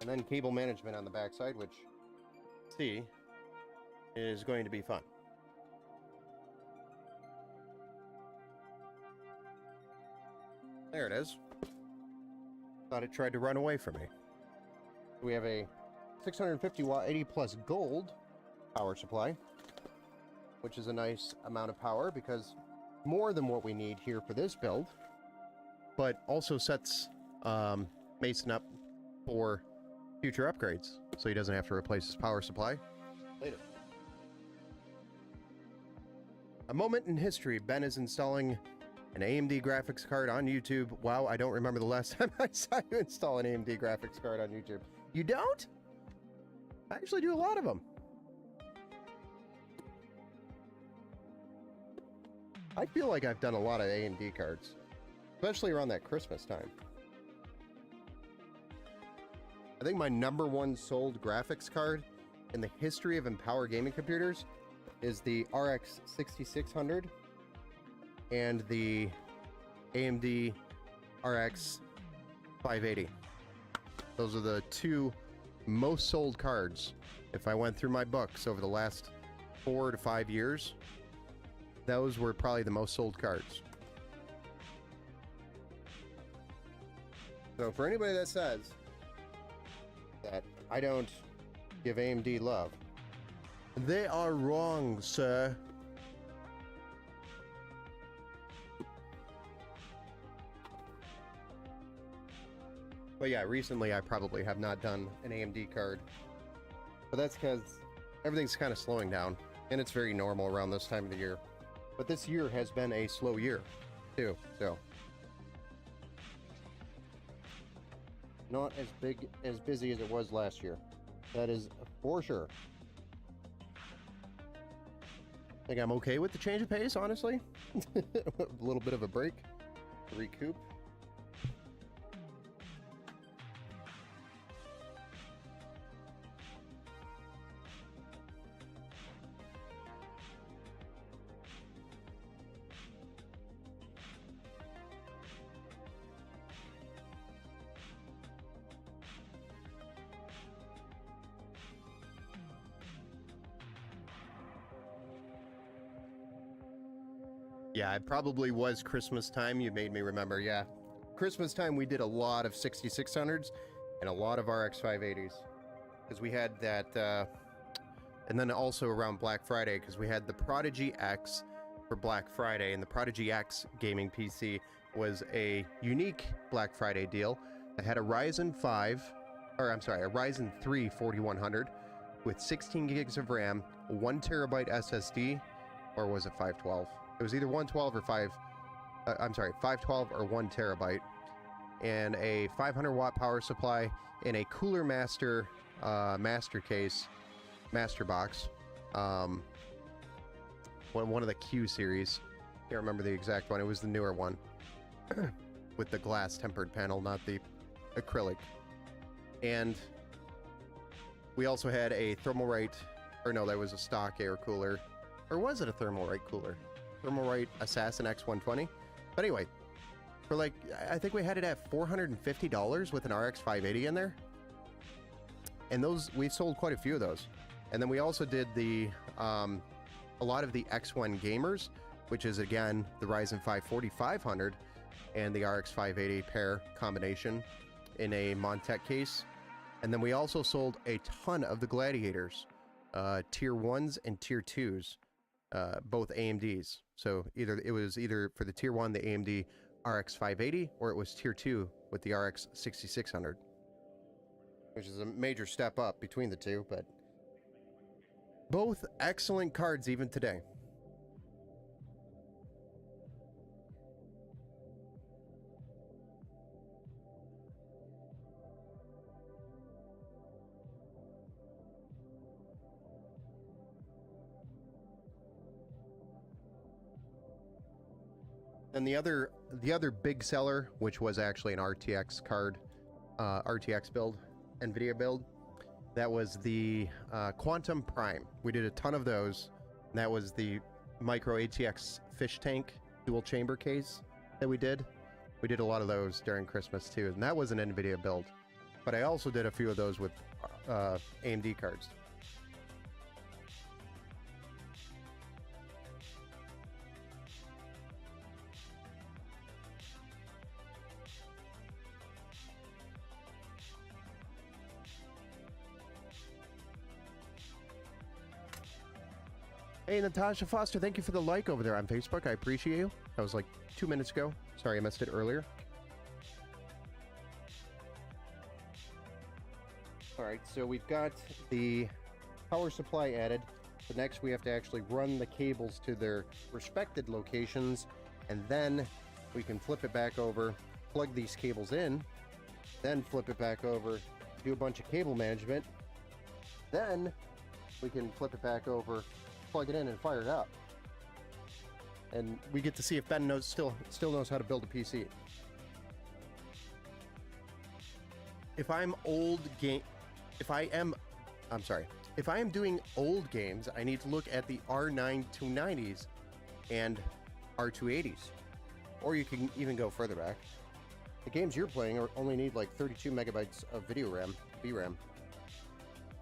And then cable management on the backside, which, see, is going to be fun. There it is. Thought it tried to run away from me. We have a 650 watt 80 plus gold power supply, which is a nice amount of power because more than what we need here for this build, but also sets Mason up for future upgrades, so he doesn't have to replace his power supply later. A moment in history. Ben is installing an AMD graphics card on YouTube. Wow, I don't remember the last time I saw you install an AMD graphics card on YouTube. You don't? I actually do a lot of them. I feel like I've done a lot of AMD cards, especially around that Christmas time. I think my #1 sold graphics card in the history of Empower gaming computers is the RX 6600 and the AMD RX 580. Those are the two most sold cards. If I went through my books over the last 4 to 5 years, those were probably the most sold cards. So for anybody that says that I don't give AMD love, they are wrong, sir. But yeah, recently I probably have not done an AMD card but that's because everything's kind of slowing down, and it's very normal around this time of the year. But this year has been a slow year, too, so. Not as busy as it was last year. That is for sure. I think I'm okay with the change of pace, honestly. A little bit of a break to recoup. Yeah, it probably was Christmas time. You made me remember. Yeah, Christmas time we did a lot of 6600s and a lot of RX 580s because we had that, and then also around Black Friday because we had the Prodigy X for Black Friday, and the Prodigy X gaming PC was a unique Black Friday deal that had a Ryzen 3 4100 with 16 gigs of RAM, 1 terabyte SSD, or was it 512? It was either 112 or 512 or 1 terabyte, and a 500 watt power supply in a Cooler Master master case, master box, one of the Q series. Can't remember the exact one. It was the newer one with the glass tempered panel, not the acrylic. And we also had a Thermalright, or no, that was a stock air cooler, or was it a Thermalright cooler? Thermalright Assassin X120. But anyway, for like, I think we had it at $450 with an RX 580 in there. And those, we sold quite a few of those. And then we also did the, a lot of the X1 gamers, which is again, the Ryzen 5 4500 and the RX 580 pair combination in a Montech case. And then we also sold a ton of the Gladiators, tier 1s and tier 2s. Both AMDs. So it was either for the tier 1 the AMD RX 580, or it was tier 2 with the RX 6600, which is a major step up between the two, but both excellent cards even today. And the other big seller, which was actually an RTX card, RTX build, NVIDIA build, that was the Quantum Prime. We did a ton of those. And that was the micro ATX fish tank dual chamber case that we did. We did a lot of those during Christmas too, and that was an NVIDIA build. But I also did a few of those with AMD cards. Hey, Natasha Foster, thank you for the like over there on Facebook. I appreciate you. That was like 2 minutes ago. Sorry I missed it earlier. All right, so we've got the power supply added. So next we have to actually run the cables to their respected locations, and then we can flip it back over, plug these cables in, then flip it back over, do a bunch of cable management. Then we can flip it back over, plug it in, and fire it up. And we get to see if Ben still knows how to build a PC. If I am doing old games, I need to look at the R9 290s and R280s. Or you can even go further back. The games you're playing only need like 32 megabytes of video RAM, VRAM,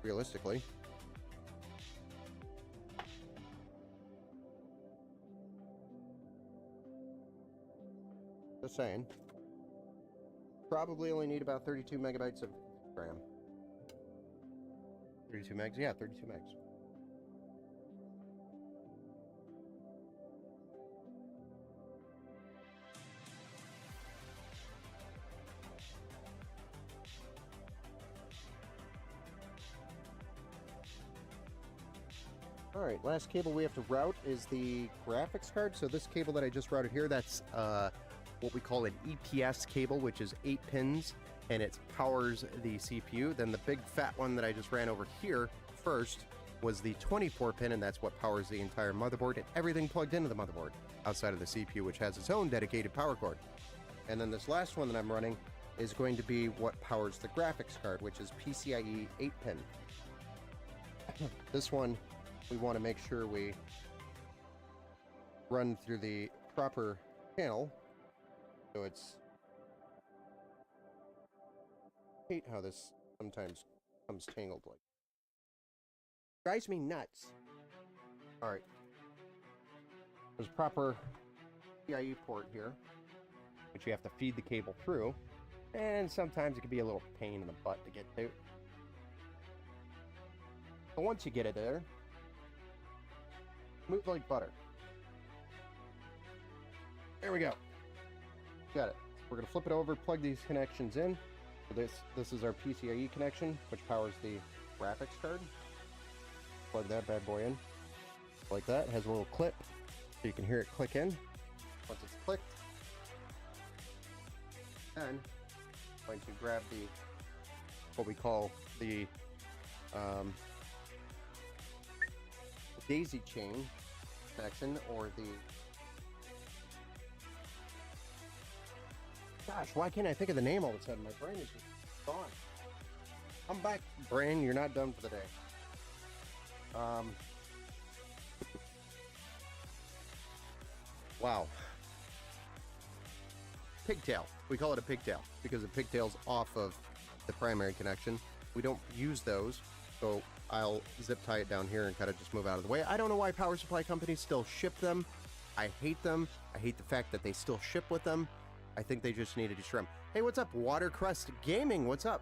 realistically. Just saying. Probably only need about 32 megabytes of RAM. 32 megs? Yeah, 32 megs. All right, last cable we have to route is the graphics card. So this cable that I just routed here, that's what we call an EPS cable, which is 8 pins, and it powers the CPU. Then the big fat one that I just ran over here first was the 24 pin, and that's what powers the entire motherboard and everything plugged into the motherboard outside of the CPU, which has its own dedicated power cord. And then this last one that I'm running is going to be what powers the graphics card, which is PCIe 8 pin. This one, we want to make sure we run through the proper channel. So it's... I hate how this sometimes comes tangled like. Drives me nuts. Alright. There's proper PCIe port here, which you have to feed the cable through. And sometimes it can be a little pain in the butt to get to. But once you get it there, move like butter. There we go. Got it. We're gonna flip it over, plug these connections in. So this is our PCIe connection, which powers the graphics card. Plug that bad boy in. Like that. It has a little clip, so you can hear it click in. Once it's clicked, then I'm going to grab the what we call the daisy chain connection, or the... Gosh, why can't I think of the name all of a sudden? My brain is just gone. Come back, brain. You're not done for the day. Wow. Pigtail. We call it a pigtail because the pigtail's off of the primary connection. We don't use those, so I'll zip tie it down here and kind of just move out of the way. I don't know why power supply companies still ship them. I hate them. I hate the fact that they still ship with them. I think they just needed to trim. Hey, what's up, Watercrest Gaming? What's up?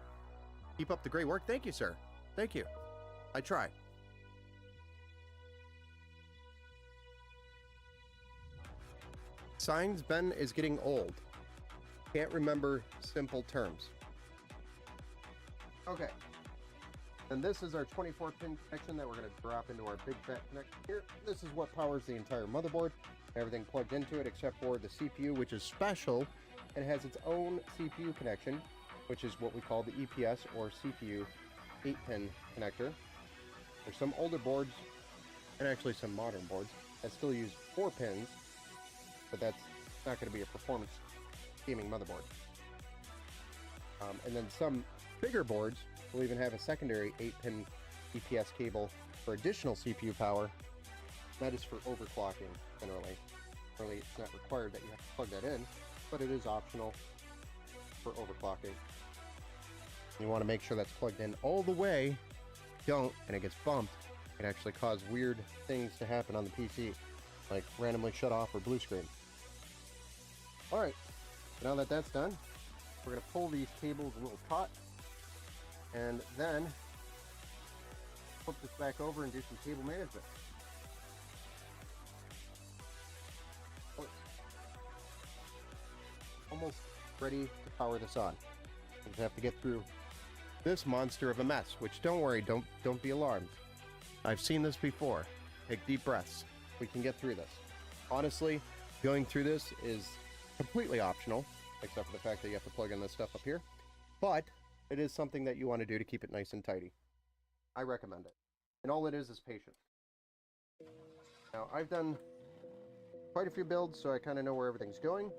Keep up the great work. Thank you, sir. Thank you. I try. Signs Ben is getting old. Can't remember simple terms. Okay. And this is our 24-pin connection that we're going to drop into our big fat connection here. This is what powers the entire motherboard. Everything plugged into it except for the CPU, which is special and has its own CPU connection, which is what we call the EPS or CPU 8-pin connector. There's some older boards, and actually some modern boards, that still use 4 pins, but that's not going to be a performance gaming motherboard. And then some bigger boards will even have a secondary 8-pin EPS cable for additional CPU power. That is for overclocking, generally. Really, it's not required that you have to plug that in, but it is optional for overclocking. You want to make sure that's plugged in all the way. Don't, and it gets bumped, it can actually cause weird things to happen on the PC, like randomly shut off or blue screen. Alright, so now that that's done, we're going to pull these cables a little taut, and then flip this back over and do some cable management. Almost ready to power this on. We just have to get through this monster of a mess, which don't worry, don't be alarmed. I've seen this before. Take deep breaths. We can get through this. Honestly, going through this is completely optional, except for the fact that you have to plug in this stuff up here. But it is something that you want to do to keep it nice and tidy. I recommend it. And all it is patience. Now, I've done quite a few builds, so I kind of know where everything's going.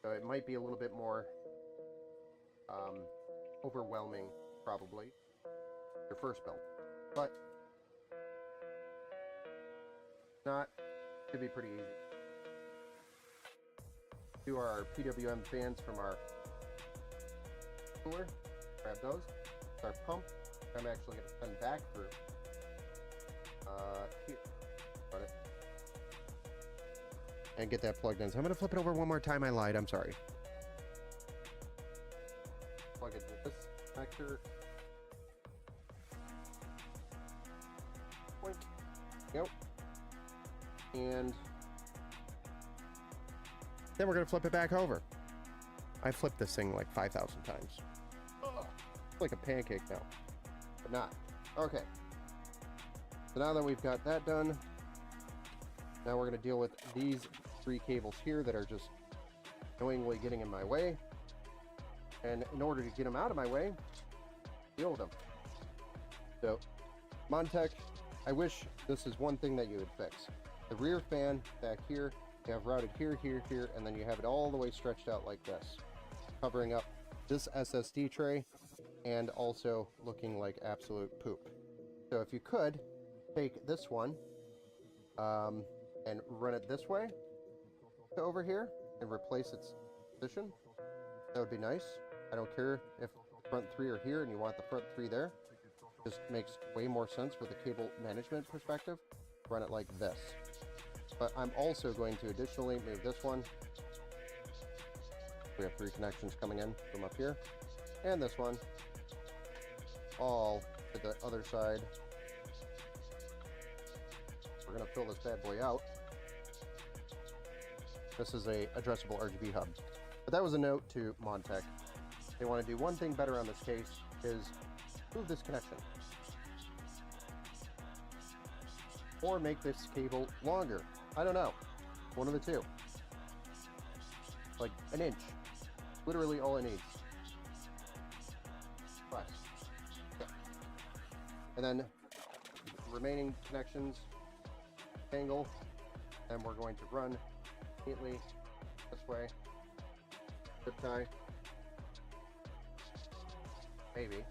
So it might be a little bit more overwhelming, probably, your first build. But not, should be pretty easy. Do our PWM fans from our cooler, grab those. Our pump, I'm actually going to send back through. Here, got it. And get that plugged in. So I'm going to flip it over one more time. I lied. I'm sorry. Plug it with this connector. Point. Yep. And then we're going to flip it back over. I flipped this thing like 5,000 times. Ugh. It's like a pancake now, but not. Okay. So now that we've got that done, now we're going to deal with these 3 cables here that are just annoyingly getting in my way. And in order to get them out of my way, deal with them. So, Montech, I wish this is one thing that you would fix. The rear fan back here, you have routed here, here, here, and then you have it all the way stretched out like this, covering up this SSD tray and also looking like absolute poop. So if you could take this one and run it this way to over here and replace its position, that would be nice. I don't care if the front 3 are here and you want the front 3 there. Just makes way more sense with a cable management perspective. Run it like this. But I'm also going to additionally move this one. We have 3 connections coming in from up here. And this one. All to the other side. We're going to fill this bad boy out. This is a addressable RGB hub. But that was a note to Montech. They want to do one thing better on this case is move this connection. Or make this cable longer. I don't know. One of the two. Like an inch. Literally all it needs. Plus. Yeah. And then remaining connections angle, and we're going to run neatly this way. Zip tie. Maybe.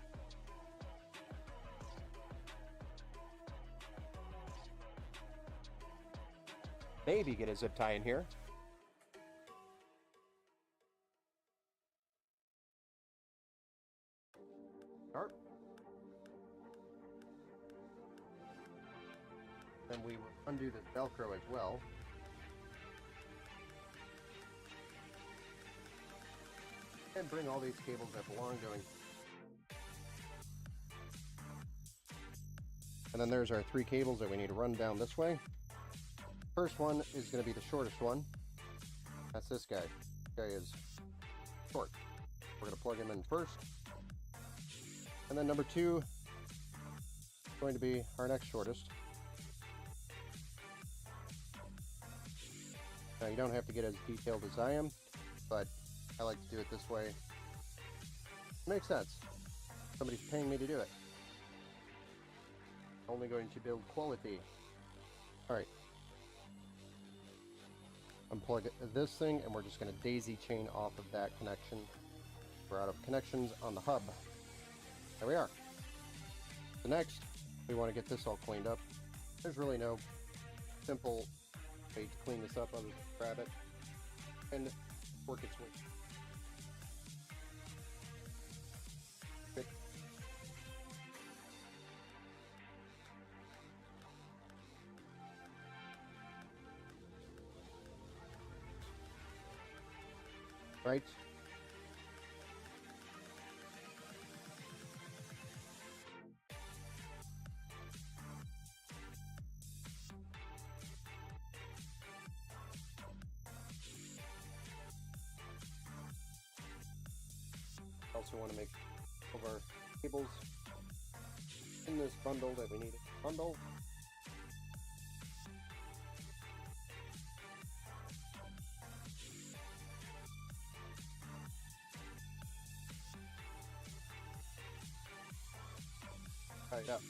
Maybe get a zip tie in here. Start. Then we will undo this Velcro as well. And bring all these cables that belong going. And then there's our 3 cables that we need to run down this way. First one is going to be the shortest one. That's this guy. This guy is short. We're going to plug him in first. And then number 2 is going to be our next shortest. Now you don't have to get as detailed as I am, but I like to do it this way. It makes sense. Somebody's paying me to do it. Only going to build quality. Alright. Unplug this thing, and we're just going to daisy chain off of that connection. We're out of connections on the hub. There we are. So next, we want to get this all cleaned up. There's really no simple way to clean this up other than grab it and work its way. Good. Right. Also want to make all of our cables in this bundle that we need. Bundle. All right, up.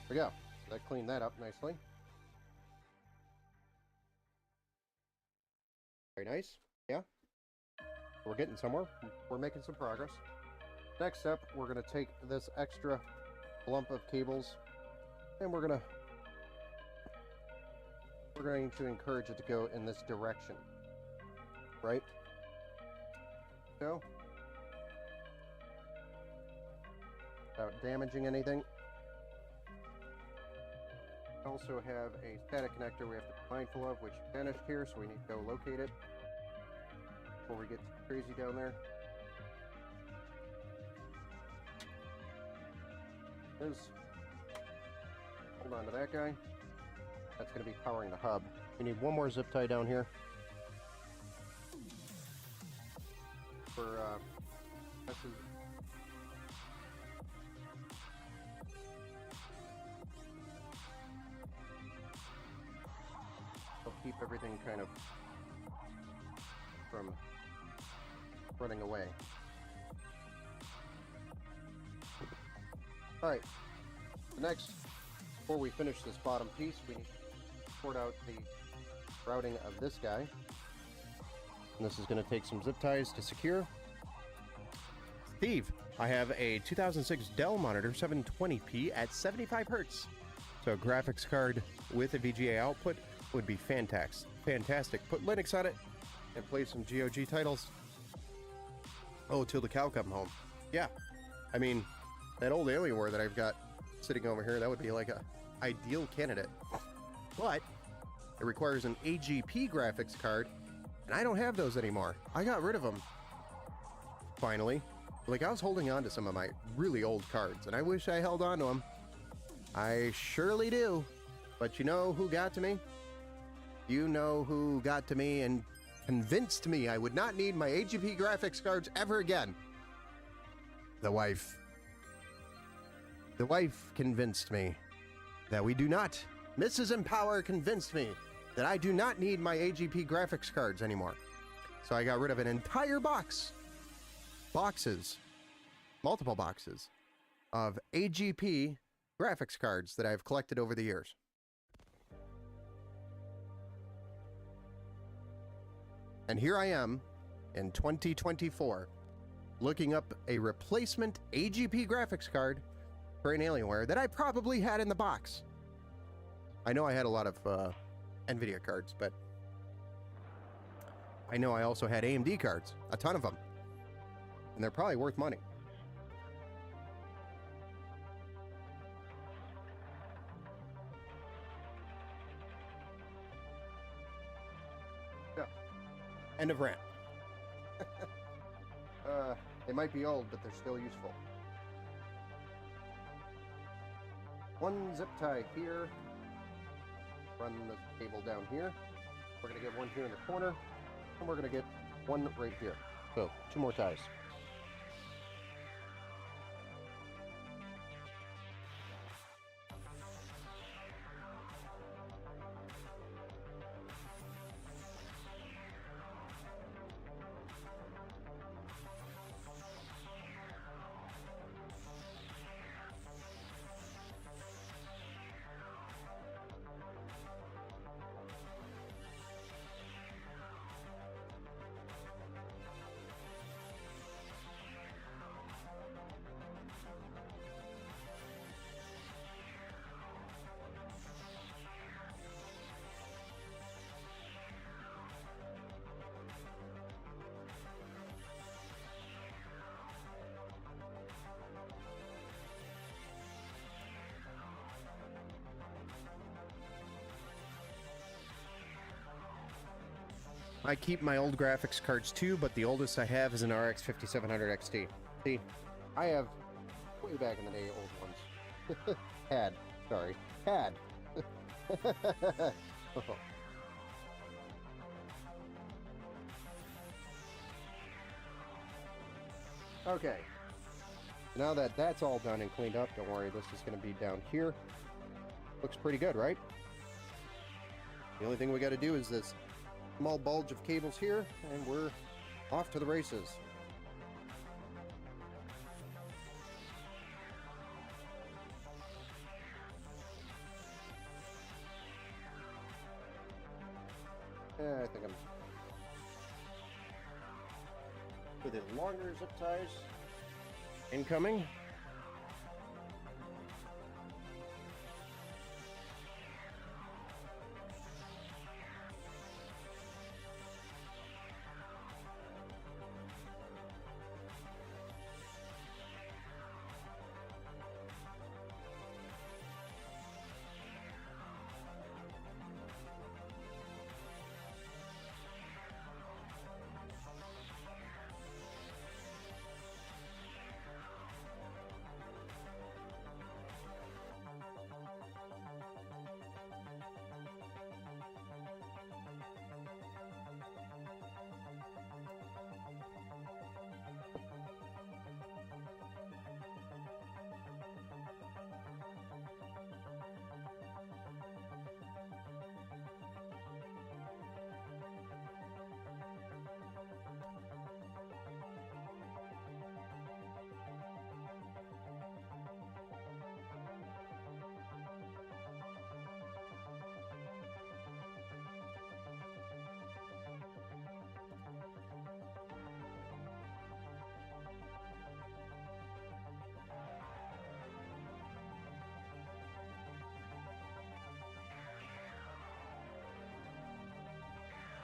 There we go. So that cleaned that up nicely. Very nice. Yeah. We're getting somewhere. We're making some progress. Next step, we're going to take this extra lump of cables and we're going to encourage it to go in this direction. Right? So, without damaging anything. We also have a static connector we have to be mindful of, which vanished here, so we need to go locate it before we get crazy down there. Hold on to that guy. That's going to be powering the hub. We need one more zip tie down here for this is keep everything kind of from running away. Alright, next, before we finish this bottom piece, we need to sort out the routing of this guy. And this is going to take some zip ties to secure. Steve, I have a 2006 Dell monitor, 720p at 75 hertz. So a graphics card with a VGA output would be fantastic. Put Linux on it and play some GOG titles. Oh, till the cow come home. Yeah, I mean, that old Alienware that I've got sitting over here, that would be like a ideal candidate. But it requires an AGP graphics card, and I don't have those anymore. I got rid of them. Finally. Like, I was holding on to some of my really old cards, and I wish I held on to them. I surely do. But you know who got to me? You know who got to me and convinced me I would not need my AGP graphics cards ever again. The wife. The wife convinced me that we do not. Mrs. Empower convinced me that I do not need my AGP graphics cards anymore. So I got rid of an entire boxes, multiple boxes of AGP graphics cards that I've collected over the years. And here I am in 2024 looking up a replacement AGP graphics card for an Alienware that I probably had in the box. I know I had a lot of NVIDIA cards, but I know I also had AMD cards, a ton of them. And they're probably worth money. Yeah. End of rant. They might be old, but they're still useful. One zip tie here. Run the cable down here. We're going to get one here in the corner. And we're going to get one right here. So, 2 more ties. I keep my old graphics cards too, but the oldest I have is an RX 5700 XT. See, I have way back in the day old ones. Had. Okay. Now that that's all done and cleaned up, don't worry, this is going to be down here. Looks pretty good, right? The only thing we got to do is this small bulge of cables here, and we're off to the races. Yeah, I think I'm with the longer zip ties incoming.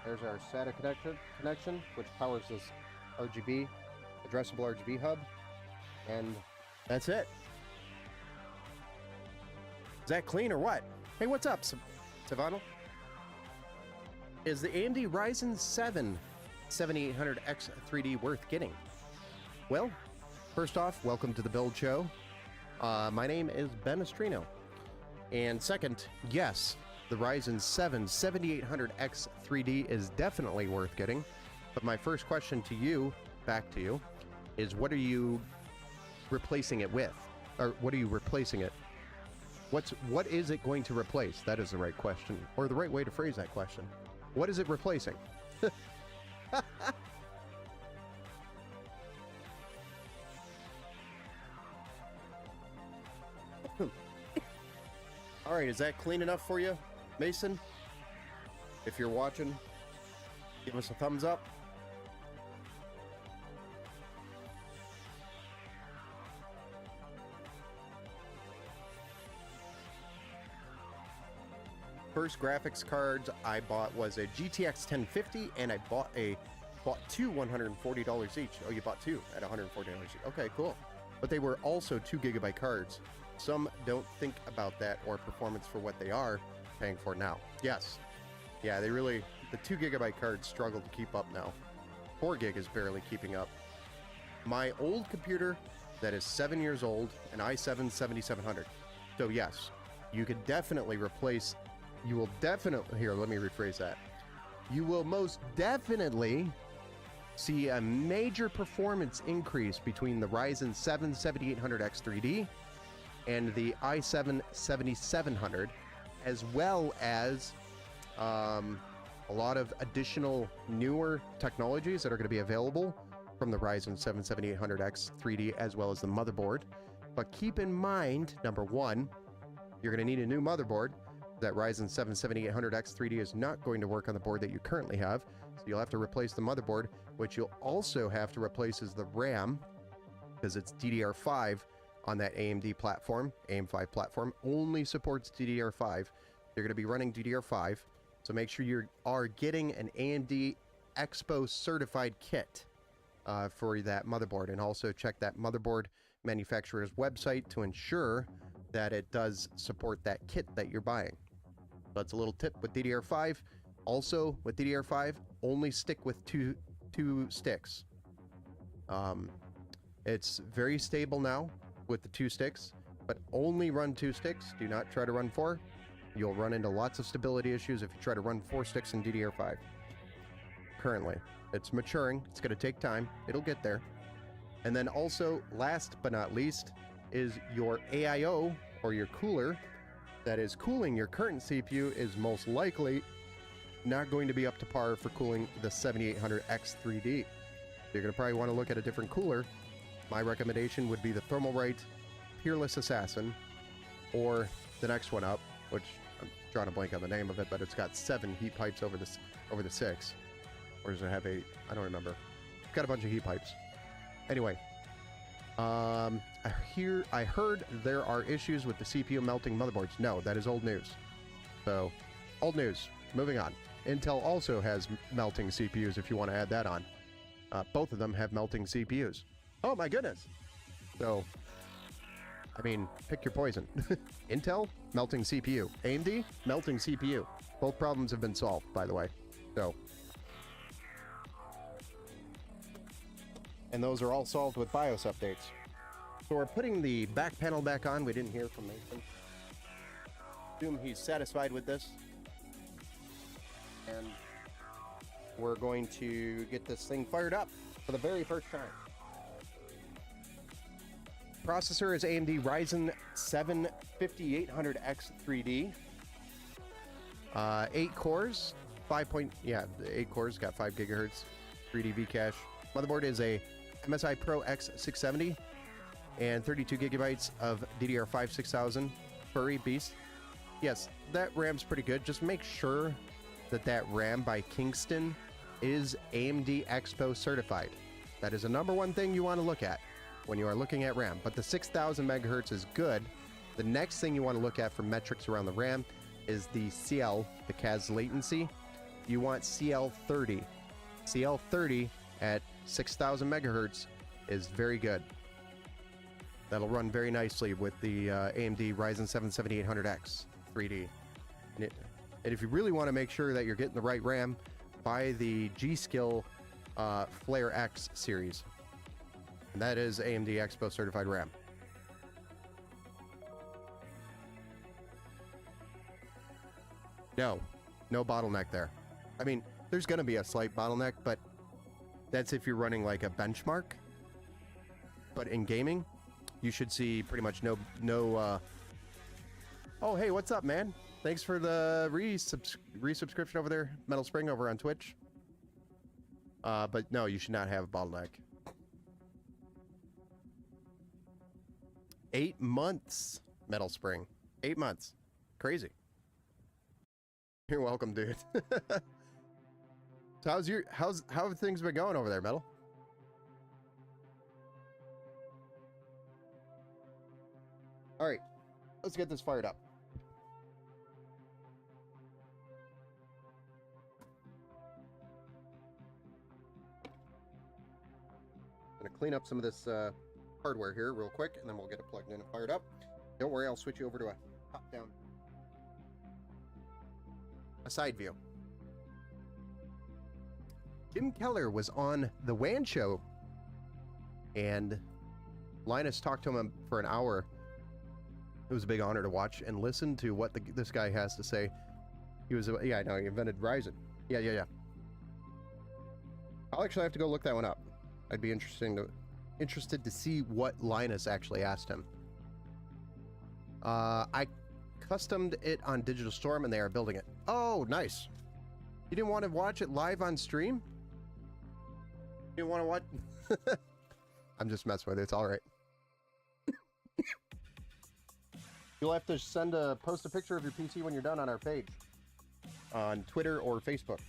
There's our SATA connection, which powers this RGB, addressable RGB hub. And that's it. Is that clean or what? Hey, what's up, Savannah? Is the AMD Ryzen 7 7800X 3D worth getting? Well, first off, welcome to the Build Show. My name is Ben Estrino. And second, yes, the Ryzen 7 7800X 3D is definitely worth getting. But my first question to you, back to you, is what are you replacing it with? Or what are you replacing it? What is it going to replace? That is the right question, or the right way to phrase that question. What is it replacing? All right, is that clean enough for you, Mason? If you're watching, give us a thumbs up. First graphics cards I bought was a GTX 1050, and I bought two $140 each. Oh, you bought two at $140 each. Okay, cool. But they were also 2 GB cards. Some don't think about that or performance for what they are paying for now. Yes. Yeah, the 2 GB cards struggle to keep up now. 4 gig is barely keeping up. My old computer that is 7 years old, an i7 7700. So yes, you could definitely replace. You will definitely, here, let me rephrase that. You will most definitely see a major performance increase between the Ryzen 7 7800X 3D and the i7 7700, as well as a lot of additional newer technologies that are going to be available from the Ryzen 7 7800X 3D, as well as the motherboard. But keep in mind, number one, you're going to need a new motherboard. That Ryzen 7 7800X 3D is not going to work on the board that you currently have, so you'll have to replace the motherboard, which you'll also have to replace is the RAM, because it's DDR5 on that AMD platform. AM5 platform only supports DDR5. You're going to be running DDR5, so make sure you are getting an AMD Expo certified kit for that motherboard, and also check that motherboard manufacturer's website to ensure that it does support that kit that you're buying. That's a little tip with DDR5. Also, with DDR5, only stick with two sticks. It's very stable now with the 2 sticks, but only run 2 sticks. Do not try to run 4. You'll run into lots of stability issues if you try to run 4 sticks in DDR5. Currently, it's maturing. It's going to take time. It'll get there. And then also, last but not least, is your AIO, or your cooler that is cooling your current CPU, is most likely not going to be up to par for cooling the 7800X 3D. You're going to probably want to look at a different cooler. My recommendation would be the Thermalright Peerless Assassin, or the next one up, which I'm drawing a blank on the name of it, but it's got 7 heat pipes over the 6. Or does it have 8? I don't remember. It's got a bunch of heat pipes. Anyway, I heard there are issues with the CPU melting motherboards. No, that is old news. So, old news. Moving on. Intel also has melting CPUs if you want to add that on. Both of them have melting CPUs. Oh my goodness. So, I mean, pick your poison. Intel, melting CPU. AMD, melting CPU. Both problems have been solved, by the way. So, and those are all solved with BIOS updates. So we're putting the back panel back on. We didn't hear from Mason. Assume he's satisfied with this. And we're going to get this thing fired up for the very first time. Processor is AMD Ryzen 7 5800X 3D. 8 cores, 8 cores, got 5 gigahertz, 3D V-cache. Motherboard is a MSI Pro X670 and 32 gigabytes of DDR5 6000 furry beast. Yes, that RAM's pretty good. Just make sure that that RAM by Kingston is AMD Expo certified. That is the number one thing you want to look at when you are looking at RAM. But the 6000 megahertz is good. The next thing you want to look at for metrics around the RAM is the CL, the CAS latency. you want CL30. CL30 at 6,000 megahertz is very good. That'll run very nicely with the AMD Ryzen 7 7800X 3D. And if you really want to make sure that you're getting the right RAM, buy the G-Skill Flare X series. And that is AMD Expo certified RAM. No bottleneck there. I mean, there's going to be a slight bottleneck, but that's if you're running like a benchmark. But in gaming, you should see pretty much no Oh, hey, what's up, man? Thanks for the resubscription over there, Metal Spring over on Twitch. But no, you should not have a bottleneck. 8 months, Metal Spring. 8 months. Crazy. You're welcome, dude. So how have things been going over there, Metal? All right, let's get this fired up. I'm gonna clean up some of this hardware here real quick, and then we'll get it plugged in and fired up. Don't worry, I'll switch you over to a top-down, a side view. Jim Keller was on the WAN show, and Linus talked to him for an hour. It was a big honor to watch and listen to what this guy has to say. He was, yeah, I know, he invented Ryzen. Yeah. I'll actually have to go look that one up. I'd be interested to see what Linus actually asked him. I customed it on Digital Storm, and they are building it. Oh, nice. You didn't want to watch it live on stream? You didn't want to watch? I'm just messing with it. It's all right. You'll have to post a picture of your PC when you're done on our page, on Twitter or Facebook.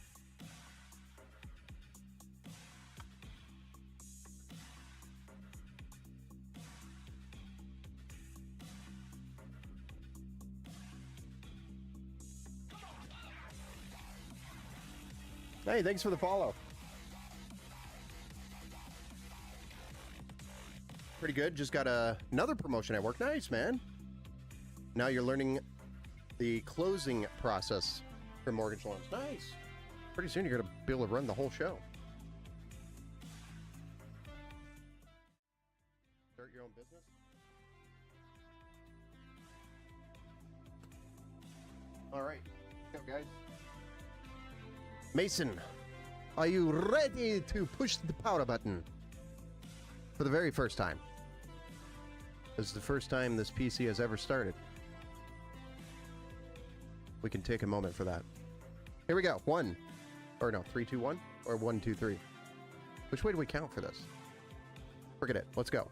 Hey, thanks for the follow. Pretty good. Just got another promotion at work. Nice, man. Now you're learning the closing process for mortgage loans. Nice. Pretty soon you're going to be able to run the whole show. Start your own business. All right. Let's go, guys. Mason, are you ready to push the power button? For the very first time. This is the first time this PC has ever started. We can take a moment for that. Here we go. 1. Or no, 3, 2, 1? Or 1, 2, 3? Which way do we count for this? Forget it. Let's go.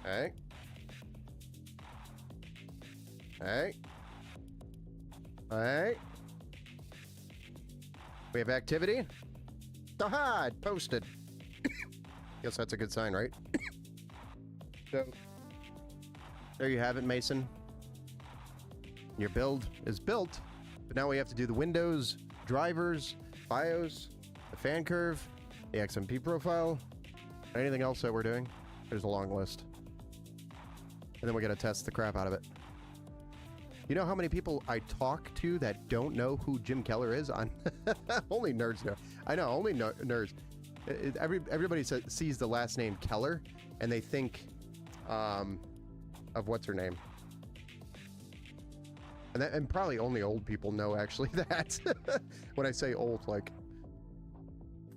Hey. Hey. Hey. We have activity. Aha! It posted. Guess that's a good sign, right? So, there you have it, Mason. Your build is built, but now we have to do the Windows, drivers, BIOS, the fan curve, the XMP profile, anything else that we're doing. There's a long list. And then we gotta test the crap out of it. You know how many people I talk to that don't know who Jim Keller is? On only nerds know. I know, only nerds. Everybody sees the last name Keller, and they think of what's her name. And probably only old people know actually that. When I say old, like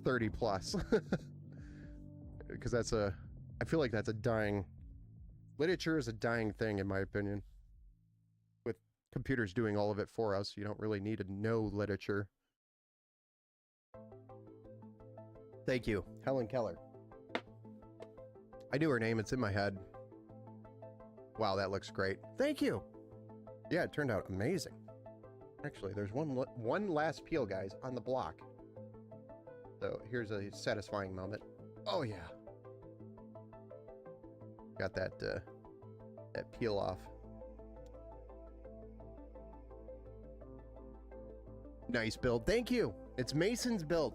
30 plus. Because I feel like that's a dying... Literature is a dying thing, in my opinion. With computer's doing all of it for us. You don't really need to know literature. Thank you, Helen Keller. I knew her name. It's in my head. Wow, that looks great. Thank you. Yeah, it turned out amazing. Actually, there's one last peel, guys, on the block. So here's a satisfying moment. Oh yeah. Got that peel off. Nice build. Thank you. It's Mason's build,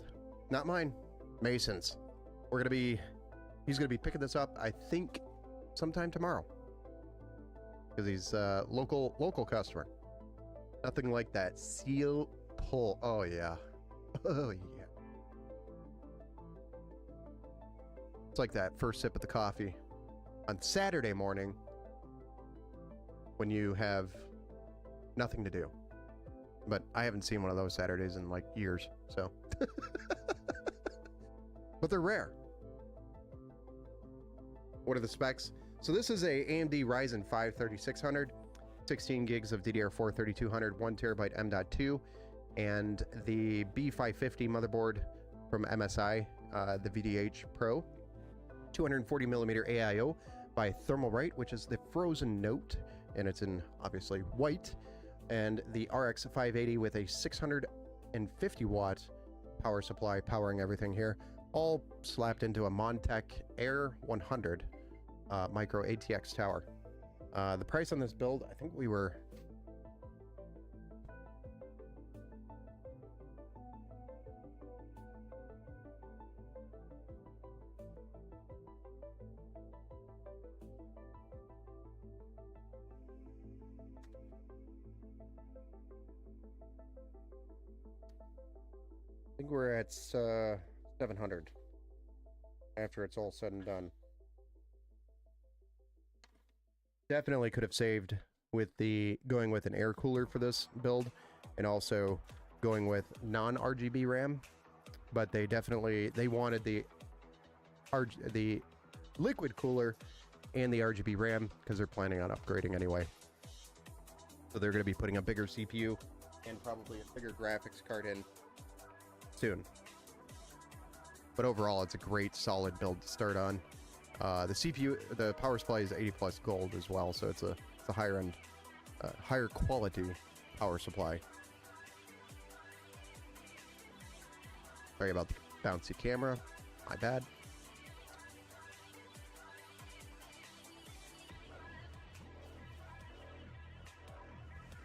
not mine. Mason's. He's gonna be picking this up, I think, sometime tomorrow. Because he's a local customer. Nothing like that seal pull. Oh yeah. Oh yeah. It's like that first sip of the coffee on Saturday morning when you have nothing to do. But I haven't seen one of those Saturdays in like years, so. But they're rare. What are the specs? So this is a AMD Ryzen 5 3600, 16 gigs of DDR4 3200, 1 terabyte M.2, and the B550 motherboard from MSI, the VDH Pro, 240 millimeter AIO by Thermalright, which is the Frozen Note, and it's in obviously white, and the RX 580 with a 650 watt power supply powering everything here, all slapped into a Montech Air 100 micro ATX tower. The price on this build, I think we were at 700 after it's all said and done. Definitely could have saved with going with an air cooler for this build, and also going with non-RGB RAM, but they wanted the liquid cooler and the RGB RAM because they're planning on upgrading anyway. So they're going to be putting a bigger CPU and probably a bigger graphics card in soon. But overall, it's a great solid build to start on. The CPU, the power supply is 80 plus gold as well, so it's a higher end, higher quality power supply. Sorry about the bouncy camera, my bad.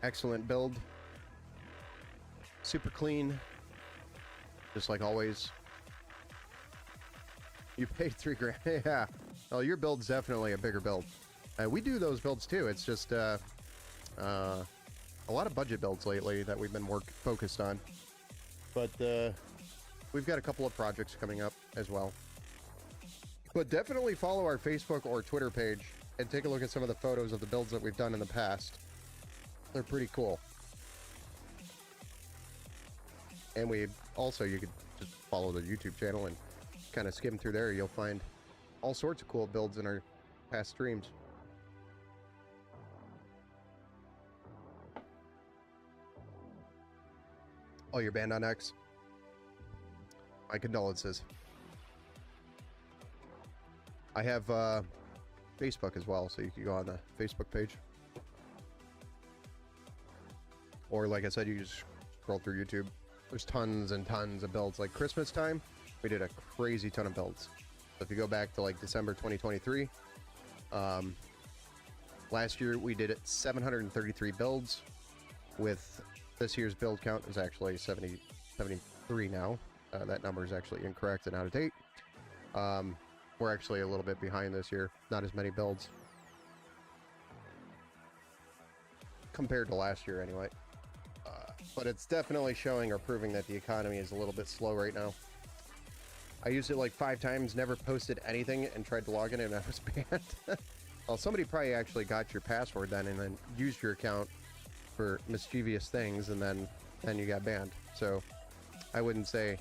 Excellent build, super clean, just like always. You paid $3 grand. Yeah. Well, your build's definitely a bigger build. We do those builds too. It's just a lot of budget builds lately that we've been focused on. But we've got a couple of projects coming up as well. But definitely follow our Facebook or Twitter page and take a look at some of the photos of the builds that we've done in the past. They're pretty cool. And you could just follow the YouTube channel and kind of skim through there. You'll find all sorts of cool builds in our past streams. Oh, you're banned on X? My condolences. I have Facebook as well, so you can go on the Facebook page. Or like I said, you just scroll through YouTube. There's tons and tons of builds. Like Christmas time, we did a crazy ton of builds. So if you go back to like December 2023, last year we did 733 builds. With this year's build count is actually 73 now. That number is actually incorrect and out of date. We're actually a little bit behind this year. Not as many builds compared to last year anyway. But it's definitely showing or proving that the economy is a little bit slow right now. I used it like 5 times, never posted anything, and tried to log in and I was banned. Well, somebody probably actually got your password then and then used your account for mischievous things, and then you got banned. So I wouldn't say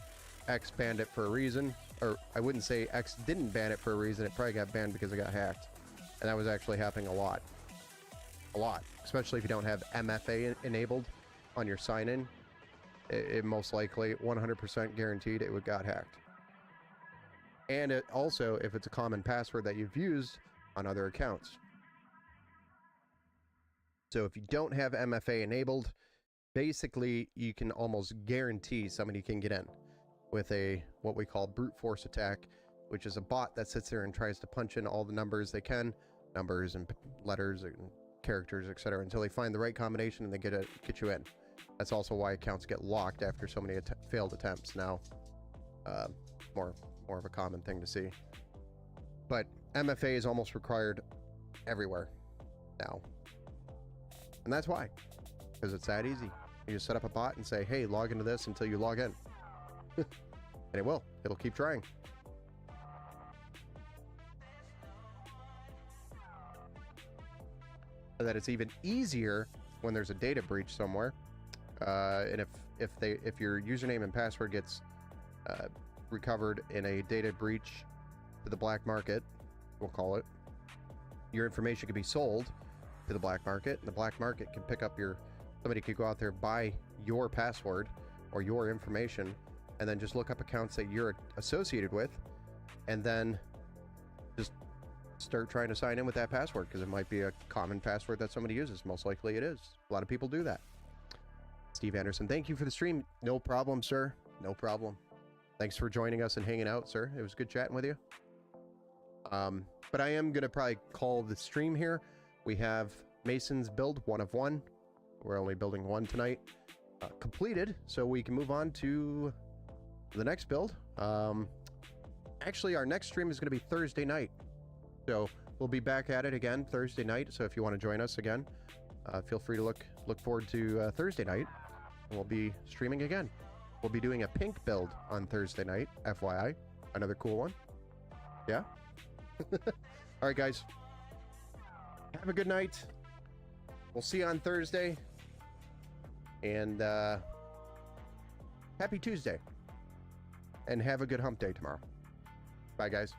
X banned it for a reason, or I wouldn't say X didn't ban it for a reason. It probably got banned because it got hacked, and that was actually happening a lot. a lot, especially if you don't have MFA enabled on your sign-in. It most likely, 100% guaranteed, it would got hacked. And it also, if it's a common password that you've used on other accounts. So if you don't have MFA enabled, basically you can almost guarantee somebody can get in with a what we call brute force attack, which is a bot that sits there and tries to punch in all the numbers they can, numbers and letters and characters, etc., until they find the right combination and they get you in. That's also why accounts get locked after so many failed attempts now. More of a common thing to see. But MFA is almost required everywhere now. And that's why. Because it's that easy. You just set up a bot and say, hey, log into this until you log in. And it will. It'll keep trying. So that it's even easier when there's a data breach somewhere. And if your username and password gets recovered in a data breach to the black market, we'll call it, your information can be sold to the black market, and the black market can pick up somebody could go out there, buy your password or your information, and then just look up accounts that you're associated with, and then just start trying to sign in with that password, because it might be a common password that somebody uses. Most likely it is. A lot of people do that. Steve Anderson, thank you for the stream. No problem, sir. No problem. Thanks for joining us and hanging out, sir. It was good chatting with you. But I am going to probably call the stream here. We have Mason's build, 1 of 1. We're only building 1 tonight. Completed, so we can move on to the next build. Actually, our next stream is going to be Thursday night. So we'll be back at it again Thursday night. So if you want to join us again, feel free to look forward to Thursday night. We'll be streaming again. We'll be doing a pink build on Thursday night, FYI. Another cool one. Yeah? All right, guys. Have a good night. We'll see you on Thursday. And happy Tuesday. And have a good hump day tomorrow. Bye, guys.